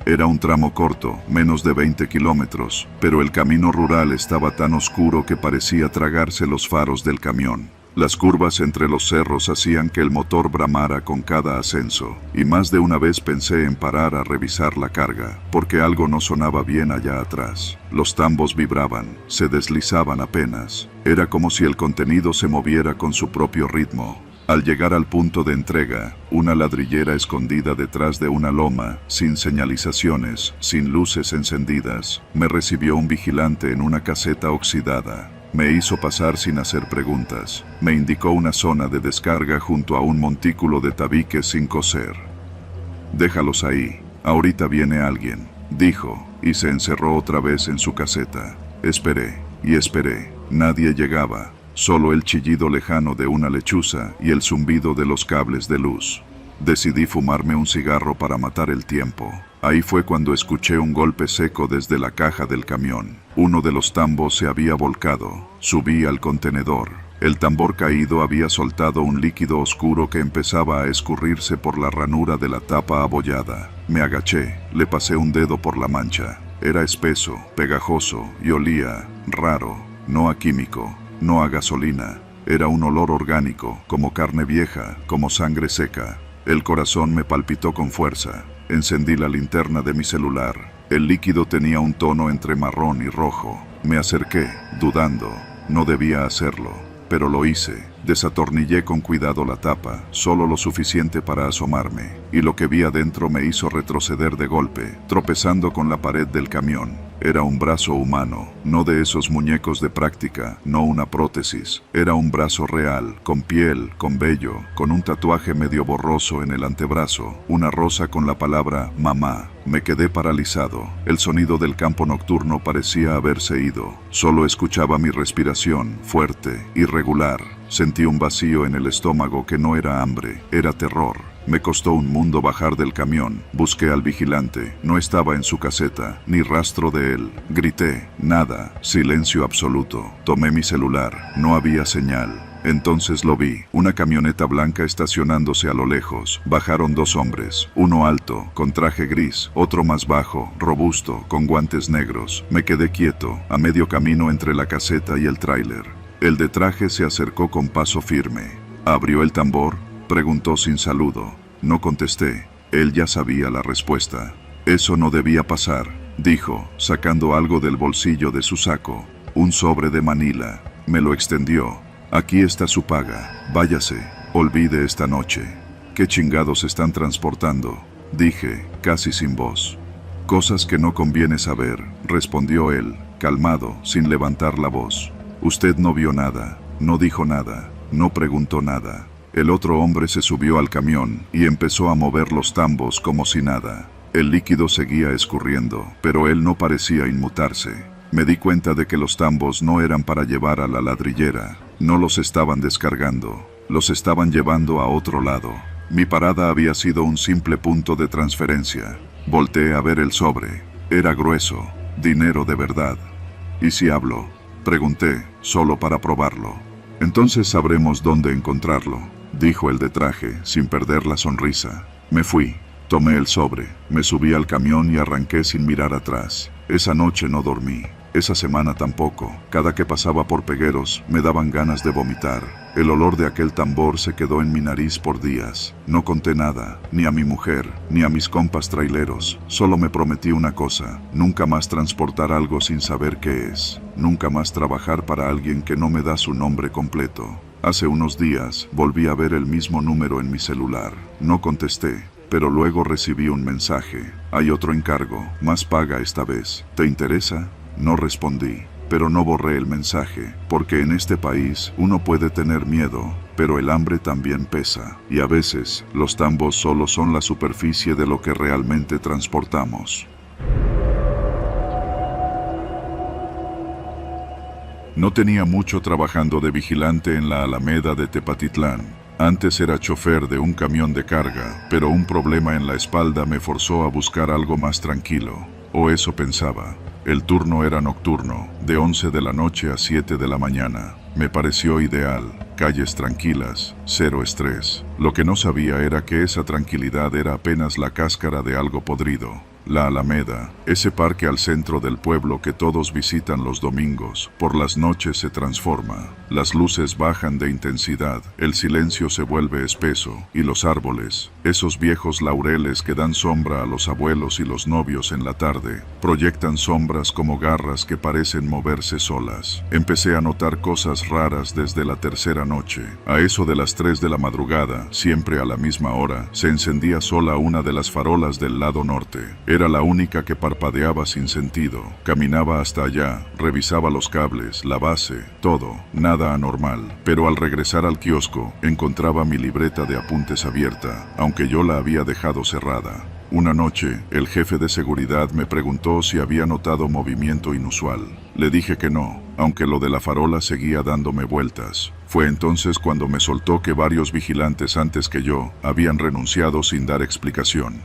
[SPEAKER 1] Era un tramo corto, menos de 20 kilómetros, pero el camino rural estaba tan oscuro que parecía tragarse los faros del camión. Las curvas entre los cerros hacían que el motor bramara con cada ascenso, y más de una vez pensé en parar a revisar la carga, porque algo no sonaba bien allá atrás. Los tambos vibraban, se deslizaban apenas. Era como si el contenido se moviera con su propio ritmo. Al llegar al punto de entrega, una ladrillera escondida detrás de una loma, sin señalizaciones, sin luces encendidas, me recibió un vigilante en una caseta oxidada. Me hizo pasar sin hacer preguntas. Me indicó una zona de descarga junto a un montículo de tabiques sin coser. Déjalos ahí, ahorita viene alguien, dijo, y se encerró otra vez en su caseta. Esperé, y esperé. Nadie llegaba. Solo el chillido lejano de una lechuza y el zumbido de los cables de luz. Decidí fumarme un cigarro para matar el tiempo. Ahí fue cuando escuché un golpe seco desde la caja del camión. Uno de los tambos se había volcado. Subí al contenedor. El tambor caído había soltado un líquido oscuro que empezaba a escurrirse por la ranura de la tapa abollada. Me agaché, le pasé un dedo por la mancha. Era espeso, pegajoso y olía raro, no a químico. No a gasolina, era un olor orgánico, como carne vieja, como sangre seca. El corazón me palpitó con fuerza. Encendí la linterna de mi celular. El líquido tenía un tono entre marrón y rojo. Me acerqué, dudando. No debía hacerlo, pero lo hice. Desatornillé con cuidado la tapa, solo lo suficiente para asomarme, y lo que vi adentro me hizo retroceder de golpe, tropezando con la pared del camión. Era un brazo humano, no de esos muñecos de práctica, no una prótesis. Era un brazo real, con piel, con vello, con un tatuaje medio borroso en el antebrazo, una rosa con la palabra mamá. Me quedé paralizado. El sonido del campo nocturno parecía haberse ido. Solo escuchaba mi respiración, fuerte, irregular. Sentí un vacío en el estómago que no era hambre, era terror. Me costó un mundo bajar del camión. Busqué al vigilante. No estaba en su caseta, ni rastro de él. Grité. Nada. Silencio absoluto. Tomé mi celular. No había señal. Entonces lo vi, una camioneta blanca estacionándose a lo lejos. Bajaron 2 hombres, uno alto, con traje gris, otro más bajo, robusto, con guantes negros. Me quedé quieto, a medio camino entre la caseta y el tráiler. El de traje se acercó con paso firme. ¿Abrió el tambor?, preguntó sin saludo. No contesté, él ya sabía la respuesta. Eso no debía pasar, dijo, sacando algo del bolsillo de su saco. Un sobre de Manila. Me lo extendió. Aquí está su paga. Váyase. Olvide esta noche. ¿Qué chingados están transportando?, dije, casi sin voz. Cosas que no conviene saber, respondió él, calmado, sin levantar la voz. Usted no vio nada, no dijo nada, no preguntó nada. El otro hombre se subió al camión y empezó a mover los tambos como si nada. El líquido seguía escurriendo, pero él no parecía inmutarse. Me di cuenta de que los tambos no eran para llevar a la ladrillera. No los estaban descargando, los estaban llevando a otro lado. Mi parada había sido un simple punto de transferencia. Volteé a ver el sobre. Era grueso, dinero de verdad. ¿Y si hablo? Pregunté, solo para probarlo. Entonces sabremos dónde encontrarlo, dijo el de traje, sin perder la sonrisa. Me fui. Tomé el sobre, me subí al camión y arranqué sin mirar atrás. Esa noche no dormí. Esa semana tampoco. Cada que pasaba por Pegueros, me daban ganas de vomitar. El olor de aquel tambor se quedó en mi nariz por días. No conté nada, ni a mi mujer, ni a mis compas traileros. Solo me prometí una cosa: nunca más transportar algo sin saber qué es. Nunca más trabajar para alguien que no me da su nombre completo. Hace unos días, volví a ver el mismo número en mi celular. No contesté, pero luego recibí un mensaje. Hay otro encargo, más paga esta vez. ¿Te interesa? No respondí, pero no borré el mensaje, porque en este país uno puede tener miedo, pero el hambre también pesa, y a veces los tambos solo son la superficie de lo que realmente transportamos. No tenía mucho trabajando de vigilante en la Alameda de Tepatitlán. Antes era chofer de un camión de carga, pero un problema en la espalda me forzó a buscar algo más tranquilo, o eso pensaba. El turno era nocturno, de 11 de la noche a 7 de la mañana. Me pareció ideal, calles tranquilas, cero estrés. Lo que no sabía era que esa tranquilidad era apenas la cáscara de algo podrido. La Alameda, ese parque al centro del pueblo que todos visitan los domingos, por las noches se transforma. Las luces bajan de intensidad, el silencio se vuelve espeso, y los árboles, esos viejos laureles que dan sombra a los abuelos y los novios en la tarde, proyectan sombras como garras que parecen moverse solas. Empecé a notar cosas raras desde la tercera noche. A eso de las 3 de la madrugada, siempre a la misma hora, se encendía sola una de las farolas del lado norte. Era la única que parpadeaba sin sentido. Caminaba hasta allá, revisaba los cables, la base, todo, nada anormal. Pero al regresar al kiosco, encontraba mi libreta de apuntes abierta, aunque yo la había dejado cerrada. Una noche, el jefe de seguridad me preguntó si había notado movimiento inusual. Le dije que no, aunque lo de la farola seguía dándome vueltas. Fue entonces cuando me soltó que varios vigilantes antes que yo habían renunciado sin dar explicación.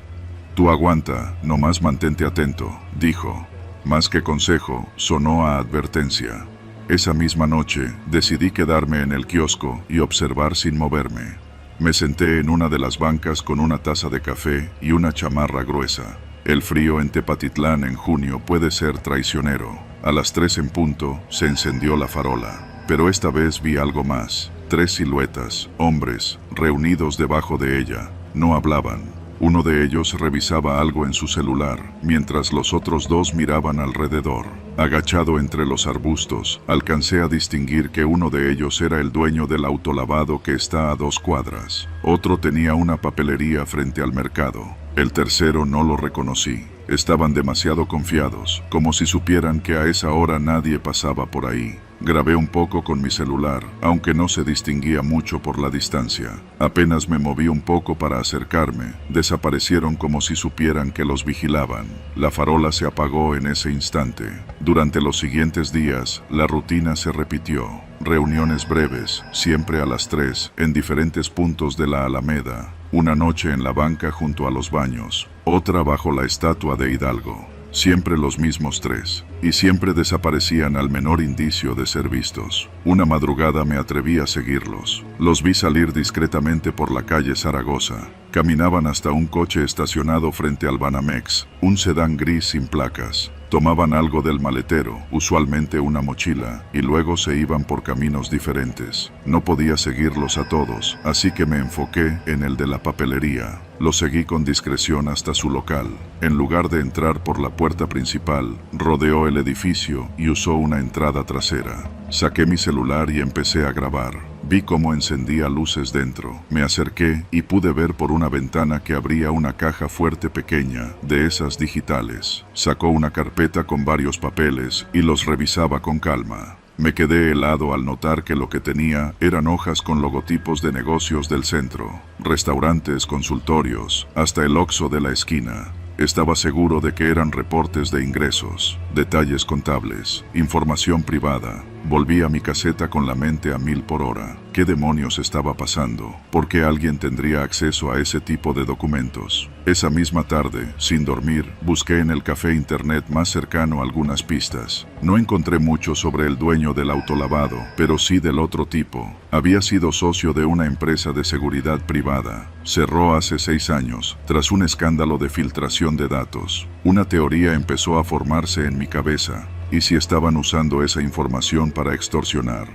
[SPEAKER 1] Tú aguanta, nomás mantente atento, dijo. Más que consejo, sonó a advertencia. Esa misma noche, decidí quedarme en el kiosco y observar sin moverme. Me senté en una de las bancas con una taza de café y una chamarra gruesa. El frío en Tepatitlán en junio puede ser traicionero. A las 3 en punto, se encendió la farola. Pero esta vez vi algo más. 3 siluetas, hombres, reunidos debajo de ella. No hablaban. Uno de ellos revisaba algo en su celular, mientras los otros 2 miraban alrededor. Agachado entre los arbustos, alcancé a distinguir que uno de ellos era el dueño del autolavado que está a 2 cuadras. Otro tenía una papelería frente al mercado. El tercero no lo reconocí. Estaban demasiado confiados, como si supieran que a esa hora nadie pasaba por ahí. Grabé un poco con mi celular, aunque no se distinguía mucho por la distancia. Apenas me moví un poco para acercarme, desaparecieron como si supieran que los vigilaban. La farola se apagó en ese instante. Durante los siguientes días, la rutina se repitió. Reuniones breves, siempre a las 3, en diferentes puntos de la Alameda. Una noche en la banca junto a los baños, otra bajo la estatua de Hidalgo. Siempre los mismos 3, y siempre desaparecían al menor indicio de ser vistos. Una madrugada me atreví a seguirlos. Los vi salir discretamente por la calle Zaragoza. Caminaban hasta un coche estacionado frente al Banamex, un sedán gris sin placas. Tomaban algo del maletero, usualmente una mochila, y luego se iban por caminos diferentes. No podía seguirlos a todos, así que me enfoqué en el de la papelería. Lo seguí con discreción hasta su local. En lugar de entrar por la puerta principal, rodeó el edificio y usó una entrada trasera. Saqué mi celular y empecé a grabar. Vi cómo encendía luces dentro. Me acerqué y pude ver por una ventana que abría una caja fuerte pequeña, de esas digitales. Sacó una carpeta con varios papeles y los revisaba con calma. Me quedé helado al notar que lo que tenía eran hojas con logotipos de negocios del centro, restaurantes, consultorios, hasta el Oxxo de la esquina. Estaba seguro de que eran reportes de ingresos, detalles contables, información privada. Volví a mi caseta con la mente a 1000 por hora. ¿Qué demonios estaba pasando? ¿Por qué alguien tendría acceso a ese tipo de documentos? Esa misma tarde, sin dormir, busqué en el café internet más cercano algunas pistas. No encontré mucho sobre el dueño del autolavado, pero sí del otro tipo. Había sido socio de una empresa de seguridad privada. Cerró hace 6 años, tras un escándalo de filtración de datos. Una teoría empezó a formarse en mi cabeza. ¿Y si estaban usando esa información para extorsionar?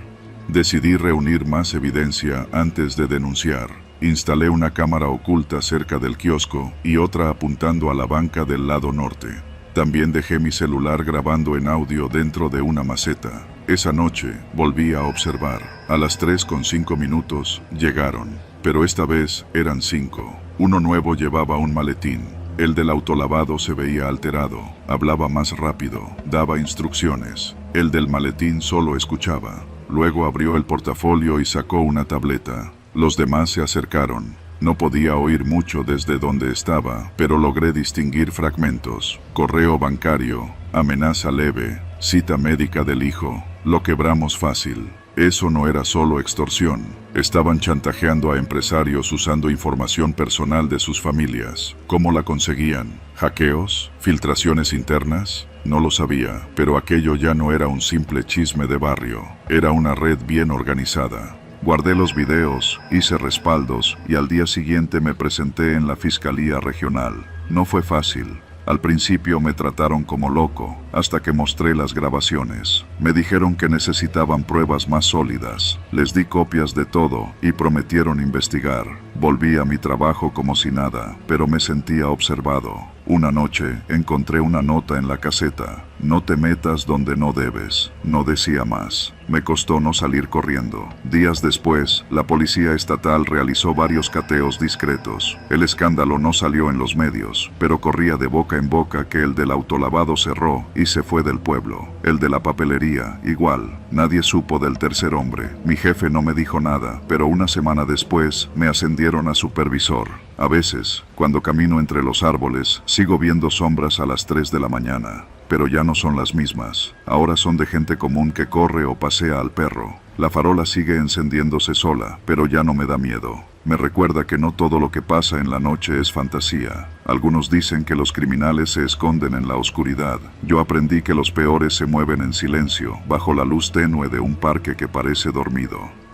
[SPEAKER 1] Decidí reunir más evidencia antes de denunciar. Instalé una cámara oculta cerca del kiosco y otra apuntando a la banca del lado norte. También dejé mi celular grabando en audio dentro de una maceta. Esa noche volví a observar. A las 3:05 llegaron, pero esta vez eran 5. Uno nuevo llevaba un maletín. El del autolavado se veía alterado, hablaba más rápido, daba instrucciones. El del maletín solo escuchaba. Luego abrió el portafolio y sacó una tableta. Los demás se acercaron. No podía oír mucho desde donde estaba, pero logré distinguir fragmentos. Correo bancario, amenaza leve, cita médica del hijo, lo quebramos fácil. Eso no era solo extorsión. Estaban chantajeando a empresarios usando información personal de sus familias. ¿Cómo la conseguían? ¿Hackeos? ¿Filtraciones internas? No lo sabía, pero aquello ya no era un simple chisme de barrio. Era una red bien organizada. Guardé los videos, hice respaldos y al día siguiente me presenté en la Fiscalía Regional. No fue fácil. Al principio me trataron como loco, hasta que mostré las grabaciones. Me dijeron que necesitaban pruebas más sólidas. Les di copias de todo y prometieron investigar. Volví a mi trabajo como si nada, pero me sentía observado. Una noche encontré una nota en la caseta. No te metas donde no debes. No decía más. Me costó no salir corriendo. Días después, la policía estatal realizó varios cateos discretos. El escándalo no salió en los medios, pero corría de boca en boca que el del autolavado cerró y se fue del pueblo. El de la papelería, igual. Nadie supo del tercer hombre. Mi jefe no me dijo nada, pero una semana después me ascendieron a supervisor. A veces, cuando camino entre los árboles, sigo viendo sombras a las 3 de la mañana. Pero ya no son las mismas. Ahora son de gente común que corre o pasea al perro. La farola sigue encendiéndose sola, pero ya no me da miedo. Me recuerda que no todo lo que pasa en la noche es fantasía. Algunos dicen que los criminales se esconden en la oscuridad. Yo aprendí que los peores se mueven en silencio, bajo la luz tenue de un parque que parece dormido.